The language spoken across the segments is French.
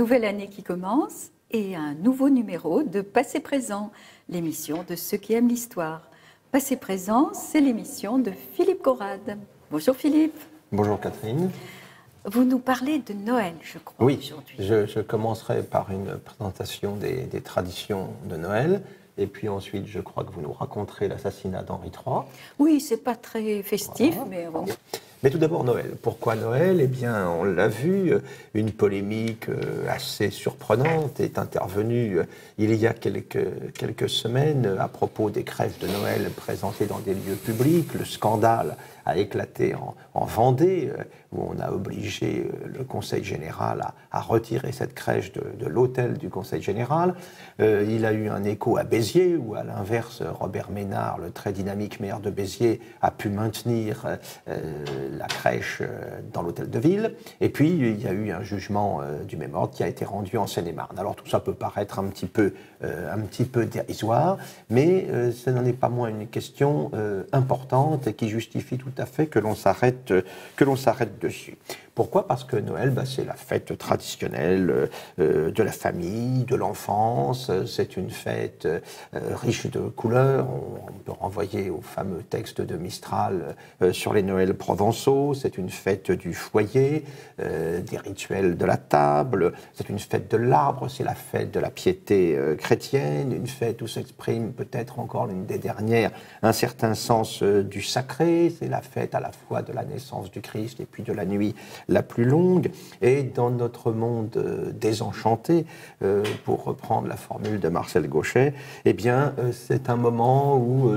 nouvelle année qui commence et un nouveau numéro de Passé Présent, l'émission de ceux qui aiment l'histoire. Passé Présent, c'est l'émission de Philippe Corrade. Bonjour Philippe. Bonjour Catherine. Vous nous parlez de Noël, je crois, oui, aujourd'hui. Je commencerai par une présentation des traditions de Noël. Et puis ensuite, je crois que vous nous raconterez l'assassinat d'Henri III. Oui, c'est pas très festif, Voilà. mais bon. Mais tout d'abord, Noël. Pourquoi Noël? Eh bien, on l'a vu, une polémique assez surprenante est intervenue il y a quelques semaines à propos des crèches de Noël présentées dans des lieux publics. Le scandale a éclaté en Vendée, où on a obligé le Conseil général à retirer cette crèche de l'hôtel du Conseil général. Il a eu un écho à Béziers, où à l'inverse, Robert Ménard, le très dynamique maire de Béziers, a pu maintenir la crèche dans l'hôtel de ville. Et puis, il y a eu un jugement du même ordre qui a été rendu en Seine-et-Marne. Alors, tout ça peut paraître un petit peu dérisoire, mais ce n'en est pas moins une question importante et qui justifie tout à fait que l'on s'arrête dessus. Pourquoi? Parce que Noël, c'est la fête traditionnelle de la famille, de l'enfance. C'est une fête riche de couleurs. On peut renvoyer au fameux texte de Mistral sur les Noëls provençaux. C'est une fête du foyer, des rituels de la table. C'est une fête de l'arbre. C'est la fête de la piété chrétienne. Une fête où s'exprime peut-être encore l'une des dernières un certain sens du sacré. C'est la fête à la fois de la naissance du Christ et puis de la nuit la plus longue. Et dans notre monde désenchanté, pour reprendre la formule de Marcel Gauchet, eh bien, c'est un moment où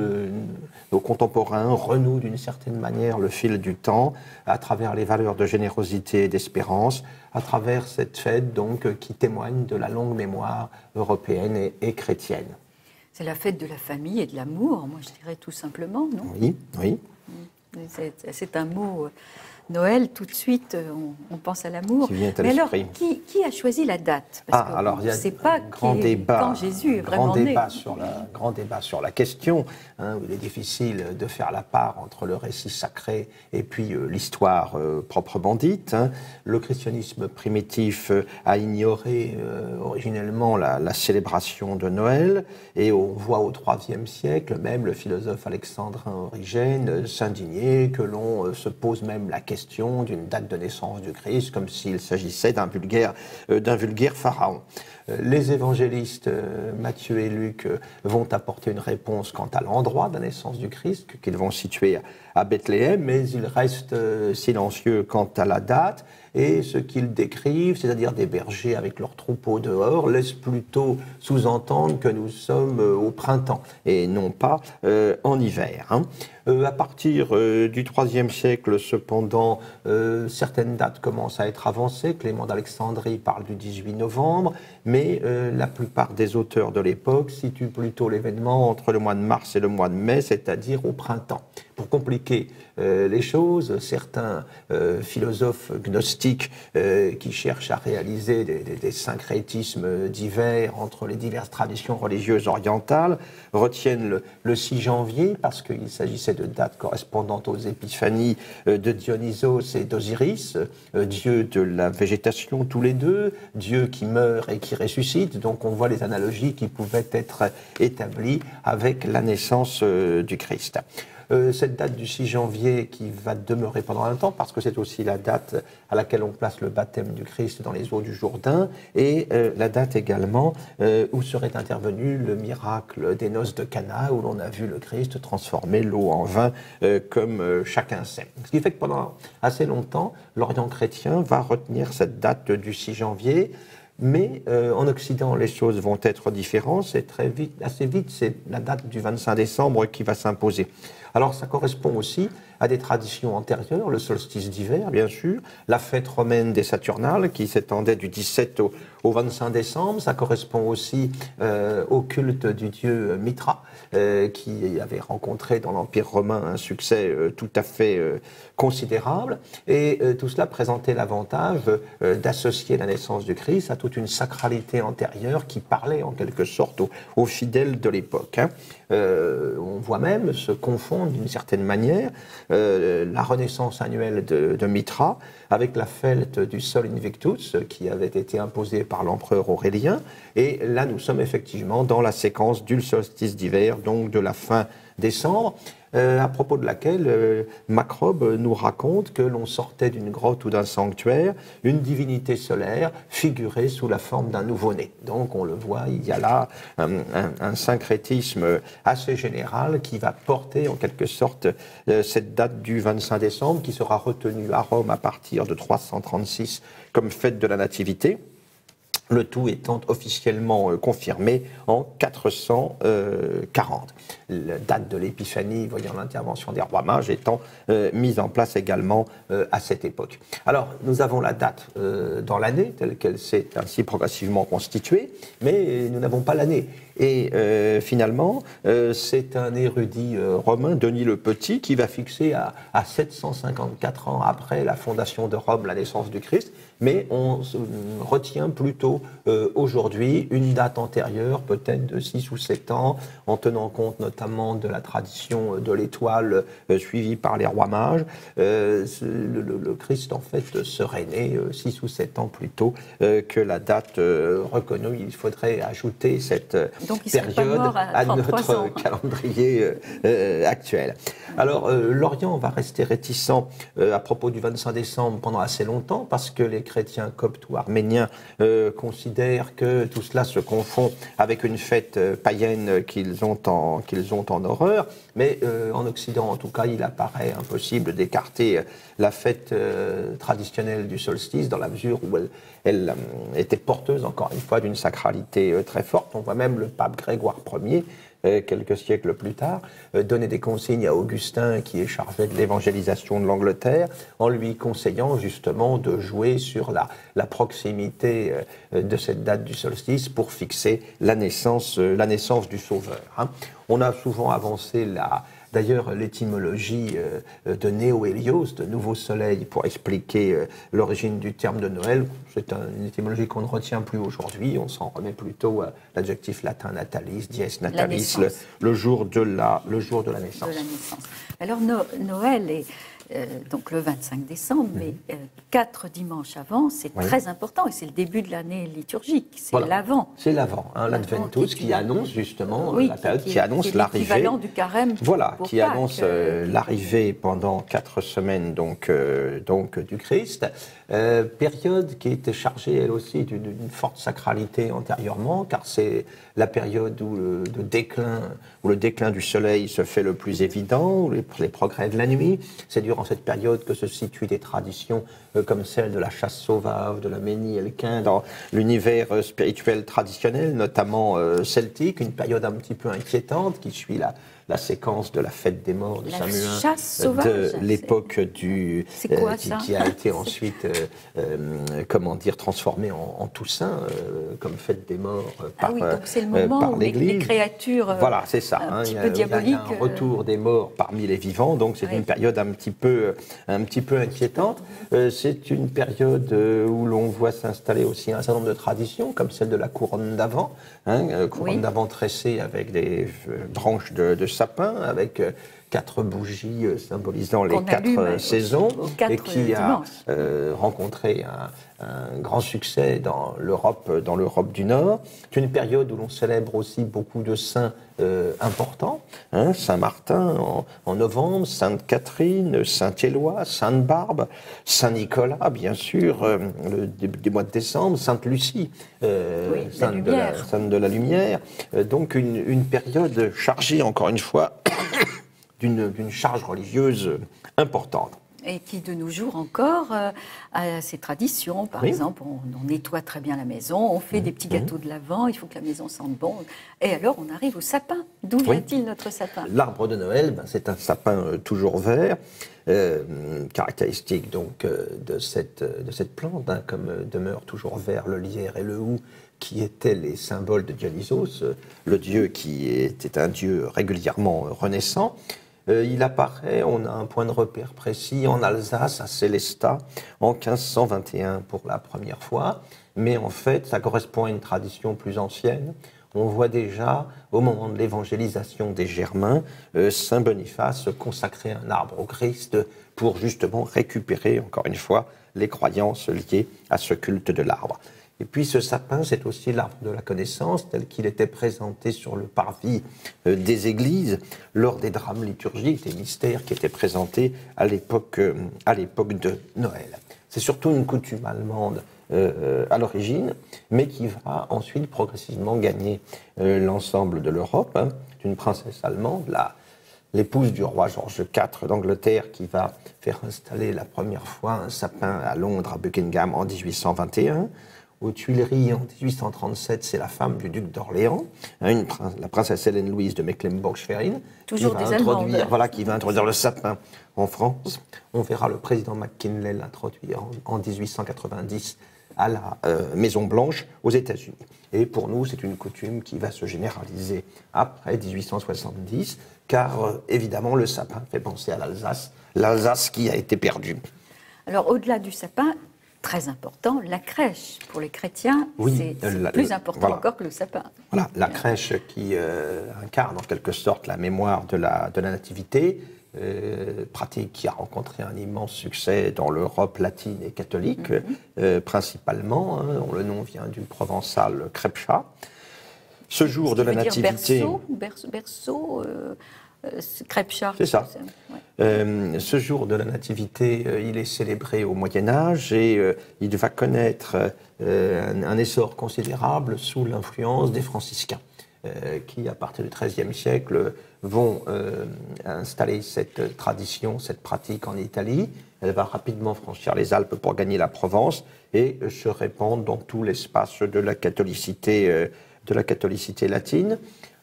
nos contemporains renouent d'une certaine manière le fil du temps à travers les valeurs de générosité et d'espérance, à travers cette fête donc qui témoigne de la longue mémoire européenne et chrétienne. C'est la fête de la famille et de l'amour, moi je dirais tout simplement, non? Oui, oui. C'est un mot... Noël, tout de suite, on pense à l'amour. Mais alors, qui a choisi la date? Parce que alors il y a pas quand Jésus est vraiment né. Grand débat sur la question. Où il est difficile de faire la part entre le récit sacré et puis l'histoire proprement dite. Le christianisme primitif a ignoré originellement la célébration de Noël, et on voit au IIIe siècle même le philosophe alexandrin Origène s'indigner que l'on se pose même la question d'une date de naissance du Christ, comme s'il s'agissait d'un vulgaire pharaon. Les évangélistes Matthieu et Luc vont apporter une réponse quant à l'endroit de la naissance du Christ, qu'ils vont situer à Bethléem, mais ils restent silencieux quant à la date. Et ce qu'ils décrivent, c'est-à-dire des bergers avec leurs troupeaux dehors, laisse plutôt sous-entendre que nous sommes au printemps et non pas en hiver. À partir du IIIe siècle, cependant, certaines dates commencent à être avancées. Clément d'Alexandrie parle du 18 novembre, mais la plupart des auteurs de l'époque situent plutôt l'événement entre le mois de mars et le mois de mai, c'est-à-dire au printemps. Pour compliquer les choses, certains philosophes gnostiques qui cherchent à réaliser des syncrétismes divers entre les diverses traditions religieuses orientales retiennent le 6 janvier parce qu'il s'agissait de dates correspondantes aux épiphanies de Dionysos et d'Osiris, dieux de la végétation tous les deux, dieux qui meurent et qui ressuscitent. Donc on voit les analogies qui pouvaient être établies avec la naissance du Christ. Cette date du 6 janvier qui va demeurer pendant un temps, parce que c'est aussi la date à laquelle on place le baptême du Christ dans les eaux du Jourdain, et la date également où serait intervenu le miracle des noces de Cana, où l'on a vu le Christ transformer l'eau en vin, comme chacun sait. Ce qui fait que pendant assez longtemps, l'Orient chrétien va retenir cette date du 6 janvier, mais en Occident, les choses vont être différentes. C'est assez vite, c'est la date du 25 décembre qui va s'imposer. Alors ça correspond aussi à des traditions antérieures, le solstice d'hiver bien sûr, la fête romaine des Saturnales qui s'étendait du 17 au 25 décembre, ça correspond aussi au culte du dieu Mitra qui avait rencontré dans l'Empire romain un succès tout à fait considérable, et tout cela présentait l'avantage d'associer la naissance du Christ à toute une sacralité antérieure qui parlait en quelque sorte aux fidèles de l'époque. On voit même se confondre d'une certaine manière la renaissance annuelle de Mitra, avec la fête du Sol Invictus, qui avait été imposée par l'empereur Aurélien. Et là, nous sommes effectivement dans la séquence du solstice d'hiver, donc de la fin décembre, à propos de laquelle Macrobe nous raconte que l'on sortait d'une grotte ou d'un sanctuaire, une divinité solaire figurée sous la forme d'un nouveau-né. Donc on le voit, il y a là un syncrétisme assez général qui va porter en quelque sorte cette date du 25 décembre qui sera retenue à Rome à partir de 336 comme fête de la Nativité. Le tout étant officiellement confirmé en 440. La date de l'épiphanie, voyant l'intervention des rois mages, étant mise en place également à cette époque. Alors, nous avons la date dans l'année, telle qu'elle s'est ainsi progressivement constituée, mais nous n'avons pas l'année. Et finalement, c'est un érudit romain, Denis le Petit, qui va fixer à 754 ans après la fondation de Rome, la naissance du Christ, mais on retient plutôt aujourd'hui une date antérieure, peut-être de 6 ou 7 ans, en tenant compte notamment de la tradition de l'étoile suivie par les rois mages. Le Christ, en fait, serait né 6 ou 7 ans plus tôt que la date reconnue. Il faudrait ajouter cette période à notre calendrier actuel. Alors, l'Orient va rester réticent à propos du 25 décembre pendant assez longtemps, parce que les chrétiens coptes ou arméniens considèrent que tout cela se confond avec une fête païenne qu'ils ont en horreur, mais en Occident, en tout cas, il apparaît impossible d'écarter la fête traditionnelle du solstice, dans la mesure où elle était porteuse, encore une fois, d'une sacralité très forte. On voit même le pape Grégoire Ier, quelques siècles plus tard, donner des consignes à Augustin, qui est chargé de l'évangélisation de l'Angleterre, en lui conseillant justement de jouer sur la proximité de cette date du solstice pour fixer la naissance du Sauveur. On a souvent avancé d'ailleurs l'étymologie de Néo-Hélios, de nouveau soleil, pour expliquer l'origine du terme de Noël. C'est une étymologie qu'on ne retient plus aujourd'hui. On s'en remet plutôt à l'adjectif latin natalis, dies natalis, le jour de la naissance. Alors Noël est donc le 25 décembre, mais 4 dimanches avant, c'est très important, et c'est le début de l'année liturgique, c'est l'Avent. C'est l'Avent, l'Adventus, qui annonce justement la période, qui annonce l'arrivée. L'équivalent du carême. Voilà, qui annonce l'arrivée pendant 4 semaines donc du Christ. Période qui était chargée, elle aussi, d'une forte sacralité antérieurement, car c'est la période où le déclin du soleil se fait le plus évident, où les progrès de la nuit. C'est durant cette période que se situent des traditions comme celle de la chasse sauvage, de la Ménie et le Quin, dans l'univers spirituel traditionnel, notamment celtique, une période un petit peu inquiétante qui suit la séquence de la fête des morts de Samuin, de l'époque qui a été ensuite transformée en Toussaint, comme fête des morts par l'Église. Donc c'est le moment où les créatures voilà, c'est ça, un petit peu diaboliques. Il y a un retour des morts parmi les vivants, donc c'est une période un petit peu inquiétante. C'est une période où l'on voit s'installer aussi un certain nombre de traditions, comme celle de la couronne d'Avent, couronne d'Avent tressée avec des branches de sapin, avec 4 bougies symbolisant les 4 saisons, et qui a rencontré un grand succès dans l'Europe du Nord. C'est une période où l'on célèbre aussi beaucoup de saints importants, Saint-Martin en novembre, Sainte-Catherine, Saint-Éloi, Sainte-Barbe, Saint-Nicolas, bien sûr, du mois de décembre, Sainte-Lucie, sainte de la Lumière. Donc une période chargée, encore une fois, d'une charge religieuse importante. Et qui, de nos jours encore, a ses traditions. Par exemple, on nettoie très bien la maison, on fait des petits gâteaux de l'Avent, il faut que la maison sente bon. Et alors, on arrive au sapin. D'où vient-il notre sapin ? L'arbre de Noël, c'est un sapin toujours vert, caractéristique donc de cette plante, comme demeure toujours vert le lierre et le houx, qui étaient les symboles de Dionysos, le dieu qui était un dieu régulièrement renaissant. Il apparaît, on a un point de repère précis, en Alsace, à Sélestat, en 1521 pour la première fois, mais en fait, ça correspond à une tradition plus ancienne. on voit déjà, au moment de l'évangélisation des Germains, Saint Boniface consacrer un arbre au Christ pour justement récupérer, encore une fois, les croyances liées à ce culte de l'arbre. Et puis ce sapin, c'est aussi l'arbre de la connaissance, tel qu'il était présenté sur le parvis des églises lors des drames liturgiques, des mystères qui étaient présentés à l'époque de Noël. C'est surtout une coutume allemande à l'origine, mais qui va ensuite progressivement gagner l'ensemble de l'Europe. C'est une princesse allemande, l'épouse du roi George IV d'Angleterre, qui va faire installer la première fois un sapin à Londres, à Buckingham, en 1821. Aux Tuileries, en 1837, c'est la femme du duc d'Orléans, la princesse Hélène Louise de Mecklembourg-Schwerin, qui va introduire le sapin en France. On verra le président McKinley l'introduire en 1890 à la Maison-Blanche aux États-Unis. Et pour nous, c'est une coutume qui va se généraliser après 1870, car évidemment, le sapin fait penser à l'Alsace qui a été perdue. Alors, au-delà du sapin, très important, la crèche. Pour les chrétiens, c'est plus important encore que le sapin. Voilà, la crèche qui incarne en quelque sorte la mémoire de la nativité, pratique qui a rencontré un immense succès dans l'Europe latine et catholique, principalement, dont le nom vient du provençal crêpcha. Ce jour de la nativité... Berceau, crêpcha. C'est ça. Ce jour de la nativité, il est célébré au Moyen-Âge et il va connaître un essor considérable sous l'influence des franciscains, qui, à partir du XIIIe siècle, vont installer cette tradition, cette pratique en Italie. Elle va rapidement franchir les Alpes pour gagner la Provence et se répandre dans tout l'espace de la catholicité latine.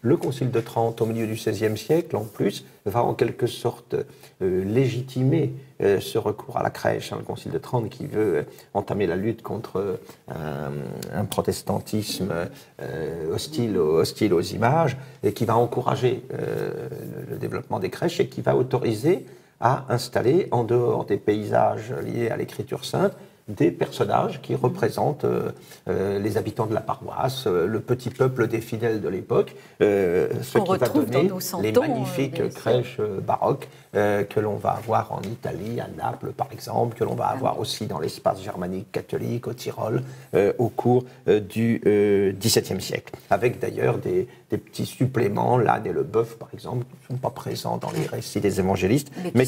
Le Concile de Trente, au milieu du XVIe siècle, en plus, va en quelque sorte légitimer ce recours à la crèche. Le Concile de Trente qui veut entamer la lutte contre un protestantisme hostile aux images et qui va encourager le développement des crèches et qui va autoriser à installer, en dehors des paysages liés à l'écriture sainte, des personnages qui représentent les habitants de la paroisse, le petit peuple des fidèles de l'époque, ce qui va donner les magnifiques crèches baroques que l'on va avoir en Italie, à Naples par exemple, que l'on va avoir aussi dans l'espace germanique catholique, au Tyrol, au cours du XVIIe siècle. Avec d'ailleurs des petits suppléments, l'âne et le bœuf par exemple, qui ne sont pas présents dans les récits des évangélistes, mais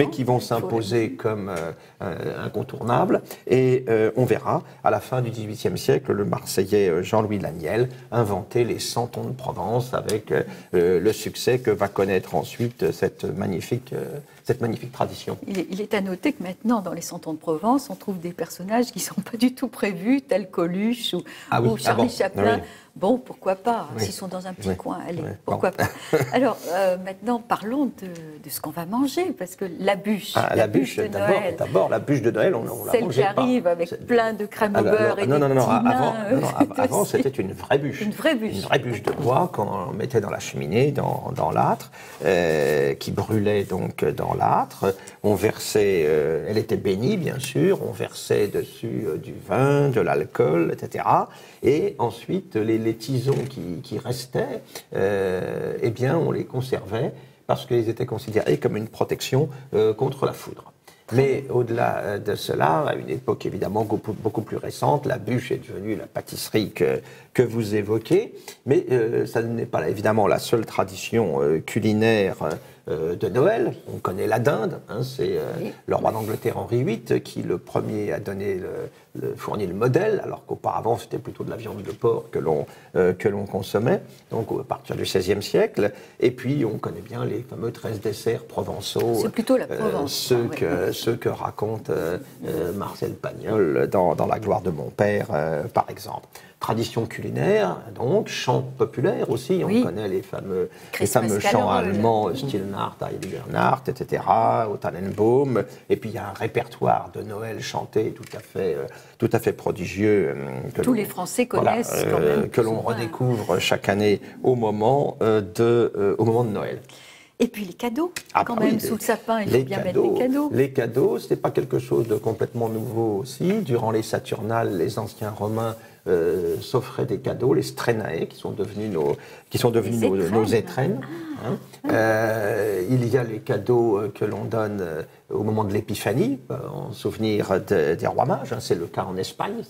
qui vont s'imposer comme incontournables. Et on verra, à la fin du XVIIIe siècle, le Marseillais Jean-Louis Laniel inventer les santons de Provence avec le succès que va connaître ensuite cette magnifique tradition. Il est à noter que maintenant, dans les santons de Provence, on trouve des personnages qui ne sont pas du tout prévus, tels Coluche ou Charlie Chaplin. Oui. Bon, pourquoi pas, s'ils sont dans un petit coin, allez, pourquoi pas. Alors, maintenant, parlons de ce qu'on va manger, parce que la bûche, la bûche de Noël. D'abord, la bûche de Noël, on la mangeait pas. Celle qui arrive avec plein de crème au beurre et des petits nains. Avant, c'était une vraie bûche. Une vraie bûche. Une vraie bûche de bois qu'on mettait dans la cheminée, dans l'âtre, qui brûlait donc dans l'âtre. On versait, elle était bénie, bien sûr, on versait dessus du vin, de l'alcool, etc. Et ensuite, les tisons qui restaient, eh bien, on les conservait parce qu'ils étaient considérés comme une protection contre la foudre. Mais au-delà de cela, à une époque évidemment beaucoup plus récente, la bûche est devenue la pâtisserie que vous évoquez, mais ça n'est pas évidemment la seule tradition culinaire de Noël. On connaît la dinde, c'est le roi d'Angleterre Henri VIII qui le premier a fourni le modèle, alors qu'auparavant c'était plutôt de la viande de porc que l'on consommait, donc à partir du XVIe siècle. Et puis on connaît bien les fameux 13 desserts provençaux. C'est plutôt la Provence. Ceux que raconte Marcel Pagnol dans La gloire de mon père, par exemple. Tradition culinaire, donc, chant populaire aussi, on connaît les fameux chants allemands, Stille Nacht, Heilige Nacht, etc., au Tannenbaum, et puis il y a un répertoire de Noël chanté tout à fait prodigieux. Tous les Français connaissent quand même. Que l'on redécouvre chaque année au moment de Noël. Et puis les cadeaux, quand oui, même, sous le sapin, il faut bien mettre les cadeaux. Les cadeaux, ce n'est pas quelque chose de complètement nouveau aussi. Durant les Saturnales, les anciens Romains s'offraient des cadeaux, les strenae, qui sont devenus nos étrennes. Il y a les cadeaux que l'on donne au moment de l'Épiphanie, en souvenir des rois mages. C'est le cas en Espagne.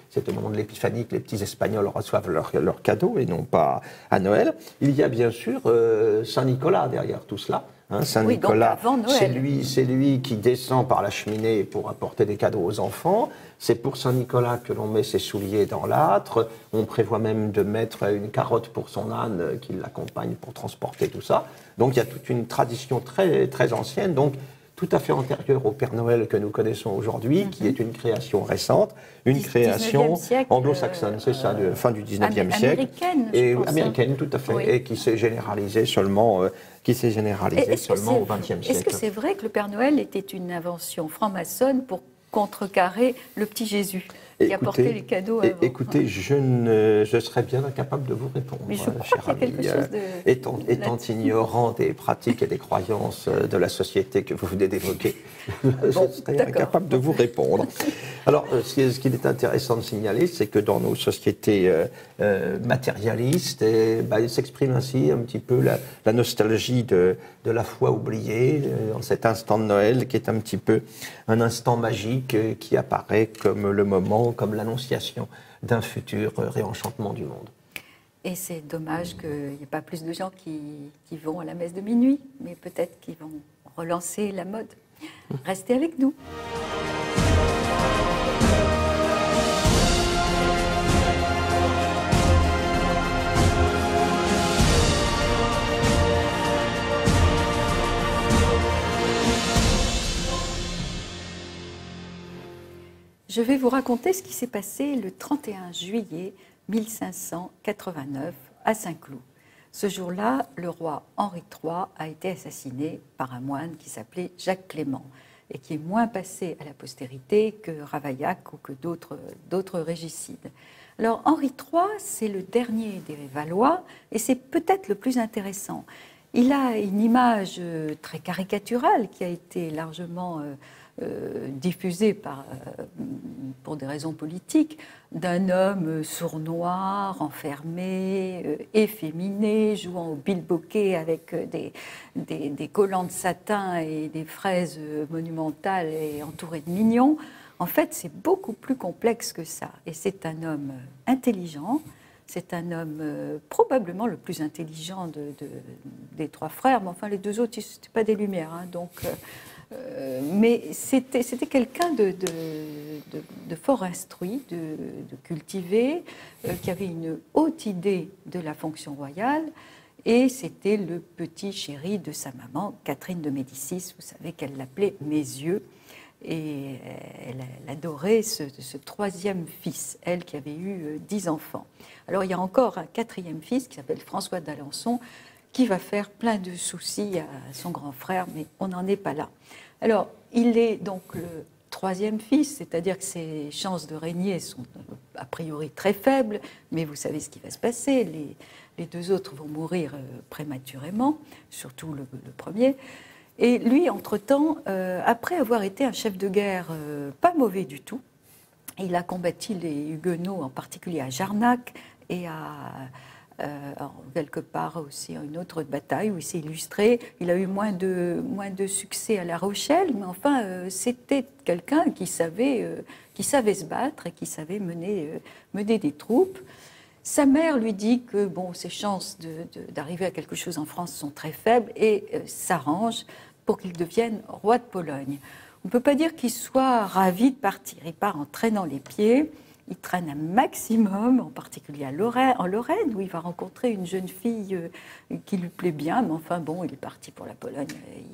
C'est au moment de l'Épiphanie que les petits Espagnols reçoivent leurs cadeaux et non pas à Noël. Il y a bien sûr Saint-Nicolas derrière tout cela. Saint-Nicolas, c'est lui qui descend par la cheminée pour apporter des cadeaux aux enfants. C'est pour Saint-Nicolas que l'on met ses souliers dans l'âtre. On prévoit même de mettre une carotte pour son âne qui l'accompagne pour transporter tout ça. Donc il y a toute une tradition très, très ancienne, donc tout à fait antérieure au Père Noël que nous connaissons aujourd'hui, qui est une création récente, une création anglo-saxonne, c'est ça, de fin du 19e siècle. Américaine, américaine, tout à fait, et qui s'est généralisée seulement au XXe siècle. Est-ce que c'est vrai que le Père Noël était une invention franc-maçonne pour contrecarrer le petit Jésus qui apportait les cadeaux avant? Écoutez, je serais bien incapable de vous répondre, mais je cher ami. Étant ignorant des pratiques et des croyances de la société que vous venez d'évoquer, je serais incapable de vous répondre. Alors, ce qu'il est intéressant de signaler, c'est que dans nos sociétés matérialistes, il s'exprime ainsi un petit peu la nostalgie de la foi oubliée, dans cet instant de Noël qui est un petit peu un instant magique qui apparaît comme le moment, comme l'annonciation d'un futur réenchantement du monde. Et c'est dommage qu'il n'y ait pas plus de gens qui vont à la messe de minuit, mais peut-être qu'ils vont relancer la mode. Restez avec nous. Je vais vous raconter ce qui s'est passé le 31 juillet 1589 à Saint-Cloud. Ce jour-là, le roi Henri III a été assassiné par un moine qui s'appelait Jacques Clément et qui est moins passé à la postérité que Ravaillac ou que d'autres régicides. Alors Henri III, c'est le dernier des Valois et c'est peut-être le plus intéressant. Il a une image très caricaturale qui a été largement diffusée pour des raisons politiques, d'un homme sournois, enfermé, efféminé, jouant au bilboquet avec des collants de satin et des fraises monumentales et entouré de mignons. En fait, c'est beaucoup plus complexe que ça. Et c'est un homme intelligent, c'est un homme probablement le plus intelligent des trois frères, mais enfin les deux autres, ce n'étaient pas des Lumières, hein, donc... mais c'était quelqu'un de fort instruit, de cultivé, qui avait une haute idée de la fonction royale, et c'était le petit chéri de sa maman, Catherine de Médicis. Vous savez qu'elle l'appelait Mes-yeux, et elle adorait ce troisième fils, elle qui avait eu 10 enfants. Alors il y a encore un quatrième fils qui s'appelle François d'Alençon, qui va faire plein de soucis à son grand frère, mais on n'en est pas là. Alors, il est donc le troisième fils, c'est-à-dire que ses chances de régner sont a priori très faibles, mais vous savez ce qui va se passer, les deux autres vont mourir prématurément, surtout le premier. Et lui, entre-temps, après avoir été un chef de guerre pas mauvais du tout, il a combattu les Huguenots, en particulier à Jarnac et quelque part aussi une autre bataille où il s'est illustré. Il a eu moins de succès à La Rochelle, mais enfin c'était quelqu'un qui savait se battre et qui savait mener des troupes. Sa mère lui dit que ses chances d'arriver à quelque chose en France sont très faibles et s'arrange pour qu'il devienne roi de Pologne. On ne peut pas dire qu'il soit ravi de partir. Il part en traînant les pieds. Il traîne un maximum, en particulier en Lorraine, où il va rencontrer une jeune fille qui lui plaît bien, mais enfin il est parti pour la Pologne,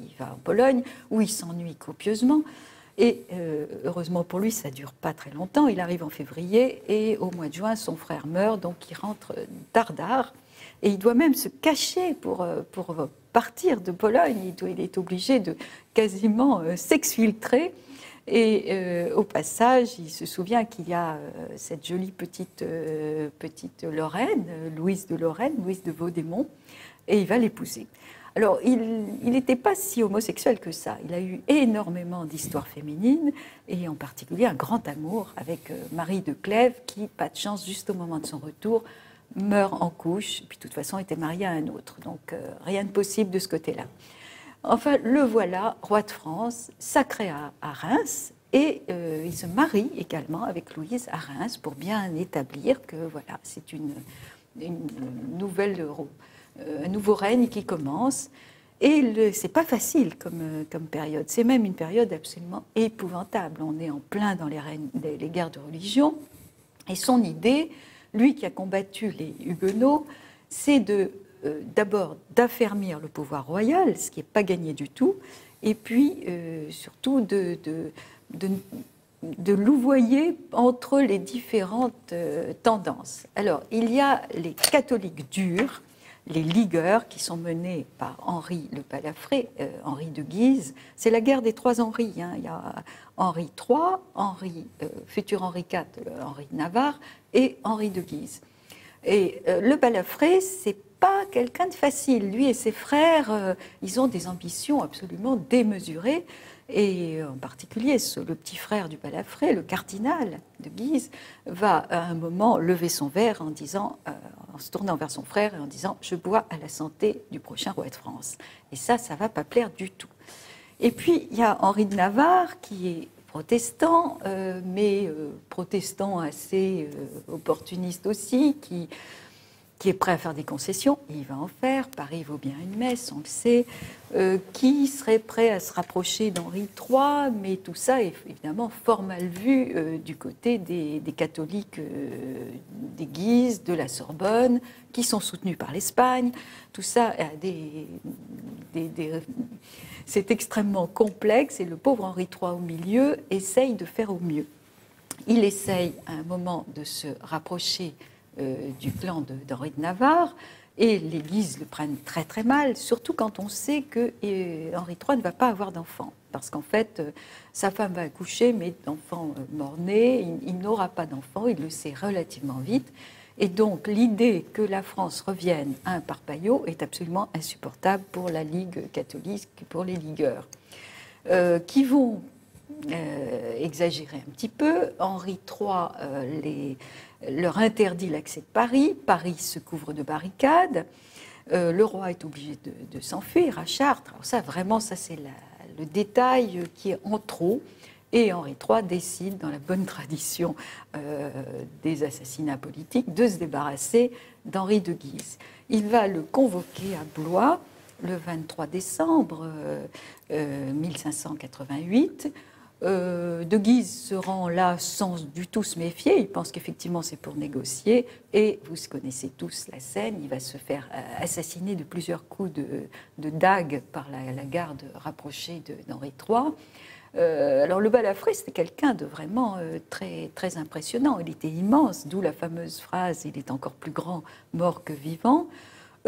il va en Pologne, où il s'ennuie copieusement. Et heureusement pour lui, ça ne dure pas très longtemps. Il arrive en février et au mois de juin, son frère meurt, donc il rentre dardard. Et il doit même se cacher pour partir de Pologne. Il est obligé de quasiment s'exfiltrer. Et au passage, il se souvient qu'il y a cette jolie petite Lorraine, Louise de Lorraine, Louise de Vaudémont, et il va l'épouser. Alors, il n'était pas si homosexuel que ça. Il a eu énormément d'histoires féminines, et en particulier un grand amour avec Marie de Clèves, qui, pas de chance, juste au moment de son retour, meurt en couche, et puis de toute façon était marié à un autre. Donc, rien de possible de ce côté-là. Enfin, le voilà, roi de France, sacré à Reims, et il se marie également avec Louise à Reims pour bien établir que voilà, c'est une nouvelle, un nouveau règne qui commence. Et c'est pas facile comme période. C'est même une période absolument épouvantable. On est en plein dans les guerres de religion. Et son idée, lui qui a combattu les Huguenots, c'est d'abord d'affermir le pouvoir royal, ce qui n'est pas gagné du tout, et puis surtout de louvoyer entre les différentes tendances. Alors, il y a les catholiques durs, les ligueurs, qui sont menés par Henri le Balafré, Henri de Guise. C'est la guerre des trois Henri. Hein. Il y a Henri III, futur Henri IV, Henri de Navarre, et Henri de Guise. Et le Balafré, c'est pas quelqu'un de facile. Lui et ses frères, ils ont des ambitions absolument démesurées. Et en particulier, le petit frère du Balafré, le cardinal de Guise, va à un moment lever son verre en se tournant vers son frère et en disant « Je bois à la santé du prochain roi de France ». Et ça ne va pas plaire du tout. Et puis, il y a Henri de Navarre qui est protestant, mais protestant assez opportuniste aussi, qui est prêt à faire des concessions, il va en faire, Paris vaut bien une messe, on le sait, qui serait prêt à se rapprocher d'Henri III, mais tout ça est évidemment fort mal vu du côté des catholiques des Guises, de la Sorbonne, qui sont soutenus par l'Espagne. Tout ça a c'est extrêmement complexe, et le pauvre Henri III au milieu essaye de faire au mieux. Il essaye à un moment de se rapprocher du clan d'Henri de Navarre, et les Guises le prennent très très mal, surtout quand on sait que Henri III ne va pas avoir d'enfant, parce qu'en fait sa femme va accoucher, mais d'enfant mort-né, il n'aura pas d'enfant, il le sait relativement vite, et donc l'idée que la France revienne à un parpaillot est absolument insupportable pour la Ligue catholique, pour les ligueurs, qui vont exagérer un petit peu. Henri III leur interdit l'accès de Paris. Paris se couvre de barricades. Le roi est obligé de s'enfuir à Chartres. Alors ça, vraiment, ça c'est le détail qui est en trop. Et Henri III décide, dans la bonne tradition des assassinats politiques, de se débarrasser d'Henri de Guise. Il va le convoquer à Blois le 23 décembre 1588. De Guise se rend là sans du tout se méfier, il pense qu'effectivement c'est pour négocier, et vous connaissez tous la scène, il va se faire assassiner de plusieurs coups de dague par la garde rapprochée d'Henri III. Alors le Balafré, c'était quelqu'un de vraiment très, très impressionnant, il était immense, d'où la fameuse phrase « il est encore plus grand mort que vivant ».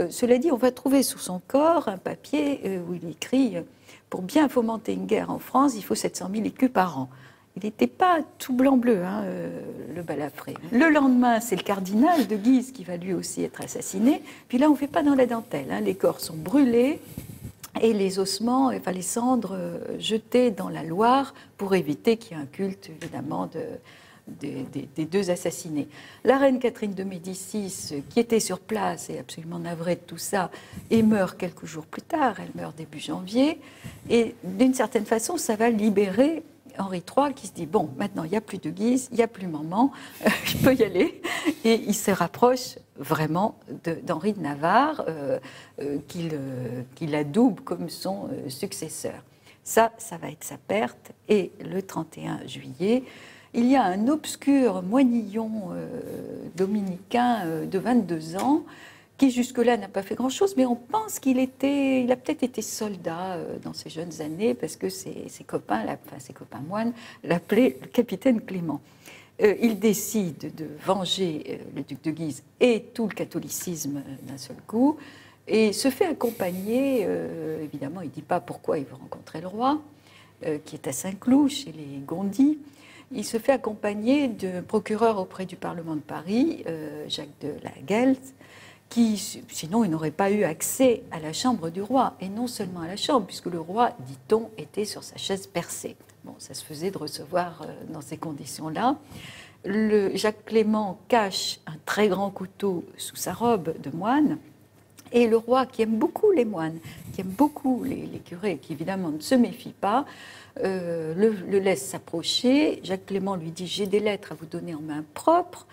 Cela dit, on va trouver sur son corps un papier où il écrit « Pour bien fomenter une guerre en France, il faut 700 000 écus par an ». Il n'était pas tout blanc-bleu, hein, le Balafré. Le lendemain, c'est le cardinal de Guise qui va lui aussi être assassiné. Puis là, on ne fait pas dans la dentelle. Hein. Les corps sont brûlés et les ossements, enfin les cendres, jetées dans la Loire pour éviter qu'il y ait un culte, évidemment, des deux assassinés. La reine Catherine de Médicis, qui était sur place, est absolument navrée de tout ça et meurt quelques jours plus tard. Elle meurt début janvier. Et d'une certaine façon, ça va libérer Henri III qui se dit « Bon, maintenant, il n'y a plus de Guise, il n'y a plus maman, je peux y aller ». Et il se rapproche vraiment d'Henri de Navarre, qu'il adoube comme son successeur. Ça va être sa perte. Et le 31 juillet, il y a un obscur moinillon dominicain de 22 ans qui jusque-là n'a pas fait grand-chose, mais on pense qu'il a peut-être été soldat dans ses jeunes années, parce que ses copains moines l'appelaient le capitaine Clément. Il décide de venger le duc de Guise et tout le catholicisme d'un seul coup, et se fait accompagner, évidemment il ne dit pas pourquoi il veut rencontrer le roi, qui est à Saint-Cloud, chez les Gondy. Il se fait accompagner d'un procureur auprès du Parlement de Paris, Jacques de la Gueldre, sinon il n'aurait pas eu accès à la chambre du roi, et non seulement à la chambre, puisque le roi, dit-on, était sur sa chaise percée. Bon, ça se faisait de recevoir dans ces conditions-là. Jacques Clément cache un très grand couteau sous sa robe de moine, et le roi, qui aime beaucoup les moines, qui aime beaucoup les curés, qui évidemment ne se méfie pas, le laisse s'approcher. Jacques Clément lui dit « J'ai des lettres à vous donner en main propre ».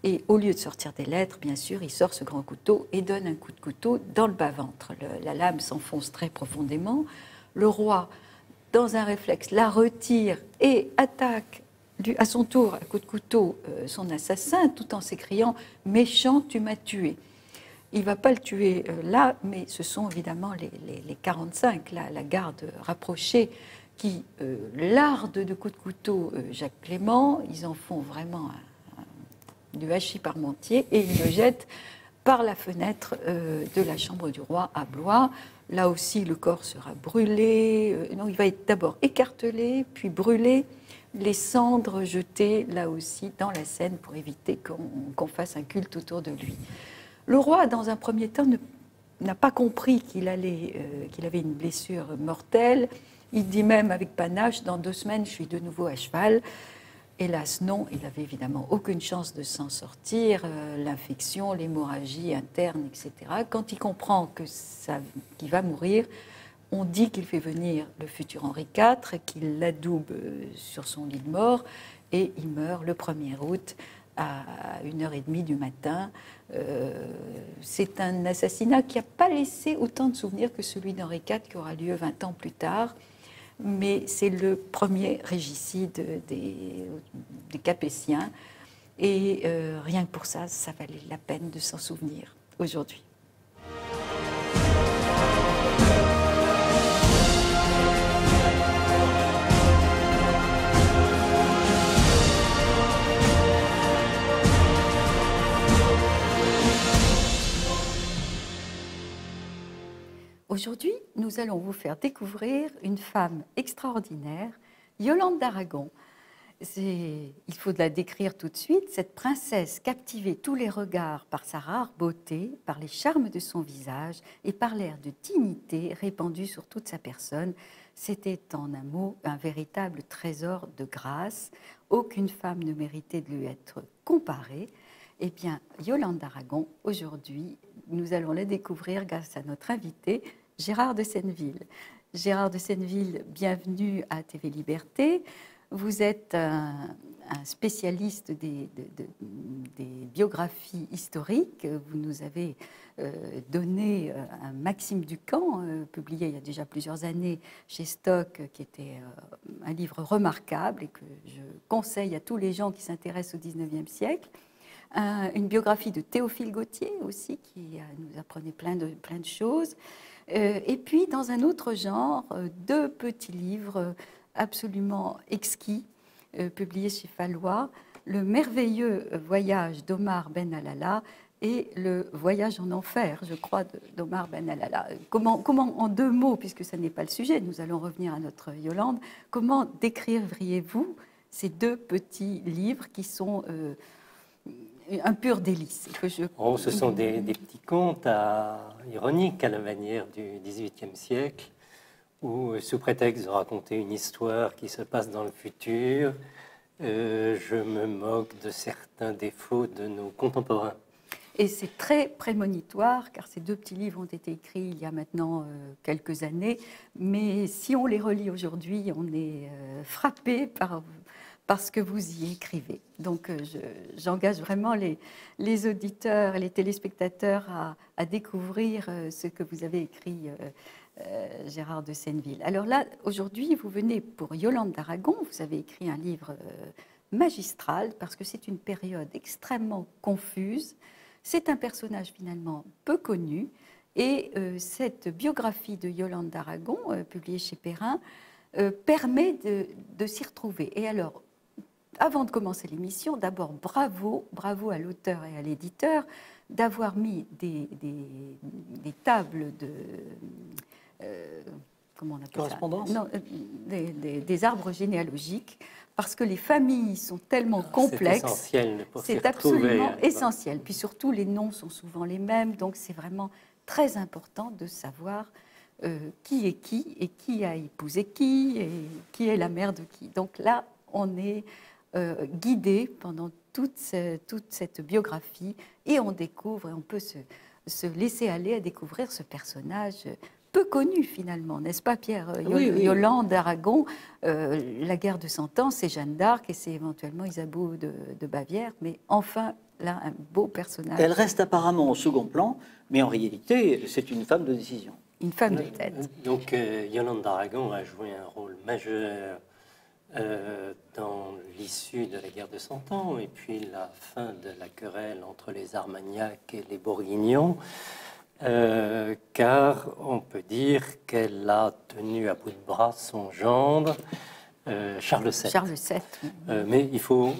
Et au lieu de sortir des lettres, bien sûr, il sort ce grand couteau et donne un coup de couteau dans le bas-ventre. La lame s'enfonce très profondément. Le roi, dans un réflexe, la retire et attaque à son tour, à coup de couteau, son assassin, tout en s'écriant « Méchant, tu m'as tué ». Il ne va pas le tuer là, mais ce sont évidemment les 45, la garde rapprochée, qui lardent de coups de couteau Jacques Clément. Ils en font vraiment du hachis parmentier et ils le jettent par la fenêtre de la chambre du roi à Blois. Là aussi, le corps sera brûlé. Non, il va être d'abord écartelé, puis brûlé, les cendres jetées là aussi dans la Seine pour éviter qu'on fasse un culte autour de lui. Le roi, dans un premier temps, n'a pas compris qu'il avait une blessure mortelle. Il dit même avec panache, dans 2 semaines, je suis de nouveau à cheval. Hélas, non, il n'avait évidemment aucune chance de s'en sortir. L'infection, l'hémorragie interne, etc. Quand il comprend qu'il va mourir, on dit qu'il fait venir le futur Henri IV, qu'il l'adoube sur son lit de mort, et il meurt le 1er août à 1h30 du matin. C'est un assassinat qui n'a pas laissé autant de souvenirs que celui d'Henri IV, qui aura lieu 20 ans plus tard. Mais c'est le premier régicide des Capétiens. Et rien que pour ça, ça valait la peine de s'en souvenir aujourd'hui. Aujourd'hui, nous allons vous faire découvrir une femme extraordinaire, Yolande d'Aragon. Il faut la décrire tout de suite. Cette princesse captivait tous les regards par sa rare beauté, par les charmes de son visage et par l'air de dignité répandu sur toute sa personne. C'était en un mot un véritable trésor de grâce. Aucune femme ne méritait de lui être comparée. Eh bien, Yolande d'Aragon, aujourd'hui, nous allons la découvrir grâce à notre invité, Gérard de Senneville. Gérard de Senneville, bienvenue à TV Liberté. Vous êtes un spécialiste des biographies historiques. Vous nous avez donné un Maxime Ducamp, publié il y a déjà plusieurs années chez Stock, qui était un livre remarquable et que je conseille à tous les gens qui s'intéressent au XIXe siècle. Une biographie de Théophile Gautier aussi, qui nous apprenait plein de choses. Et puis, dans un autre genre, 2 petits livres absolument exquis, publiés chez Fallois, Le merveilleux voyage d'Omar Ben Alala et Le voyage en enfer, je crois, d'Omar Ben Alala. Comment, en 2 mots, puisque ce n'est pas le sujet, nous allons revenir à notre Yolande, comment décririez-vous ces 2 petits livres qui sont un pur délice? Ce sont des petits contes ironiques à la manière du XVIIIe siècle, où, sous prétexte de raconter une histoire qui se passe dans le futur, je me moque de certains défauts de nos contemporains. Et c'est très prémonitoire, car ces 2 petits livres ont été écrits il y a maintenant quelques années, mais si on les relit aujourd'hui, on est frappé par ce que vous y écrivez. Donc j'engage vraiment les auditeurs et les téléspectateurs à découvrir ce que vous avez écrit, Gérard de Senneville. Alors là, aujourd'hui, vous venez pour Yolande d'Aragon. Vous avez écrit un livre magistral, parce que c'est une période extrêmement confuse. C'est un personnage finalement peu connu. Et cette biographie de Yolande d'Aragon, publiée chez Perrin, permet de s'y retrouver. Et alors, avant de commencer l'émission, d'abord bravo à l'auteur et à l'éditeur d'avoir mis des tables de comment on appelle correspondance. Ça ? Non, des arbres généalogiques parce que les familles sont tellement complexes. C'est essentiel pour s'y C'est retrouver, absolument hein. essentiel. Puis surtout, les noms sont souvent les mêmes, donc c'est vraiment très important de savoir qui est qui et qui a épousé qui et qui est la mère de qui. Donc là, on est guidé pendant toute cette biographie et on découvre, et on peut se laisser aller à découvrir ce personnage peu connu finalement, n'est-ce pas Pierre? Oui, oui. Yolande d'Aragon, la guerre de 100 ans, c'est Jeanne d'Arc et c'est éventuellement Isabeau de Bavière, mais enfin, là, un beau personnage. Elle reste apparemment au second plan, mais en réalité, c'est une femme de décision. Une femme de tête. Donc, Yolande d'Aragon a joué un rôle majeur dans l'issue de la guerre de 100 ans et puis la fin de la querelle entre les Armagnacs et les Bourguignons, car on peut dire qu'elle a tenu à bout de bras son gendre, Charles VII. Charles VII. Mais il faut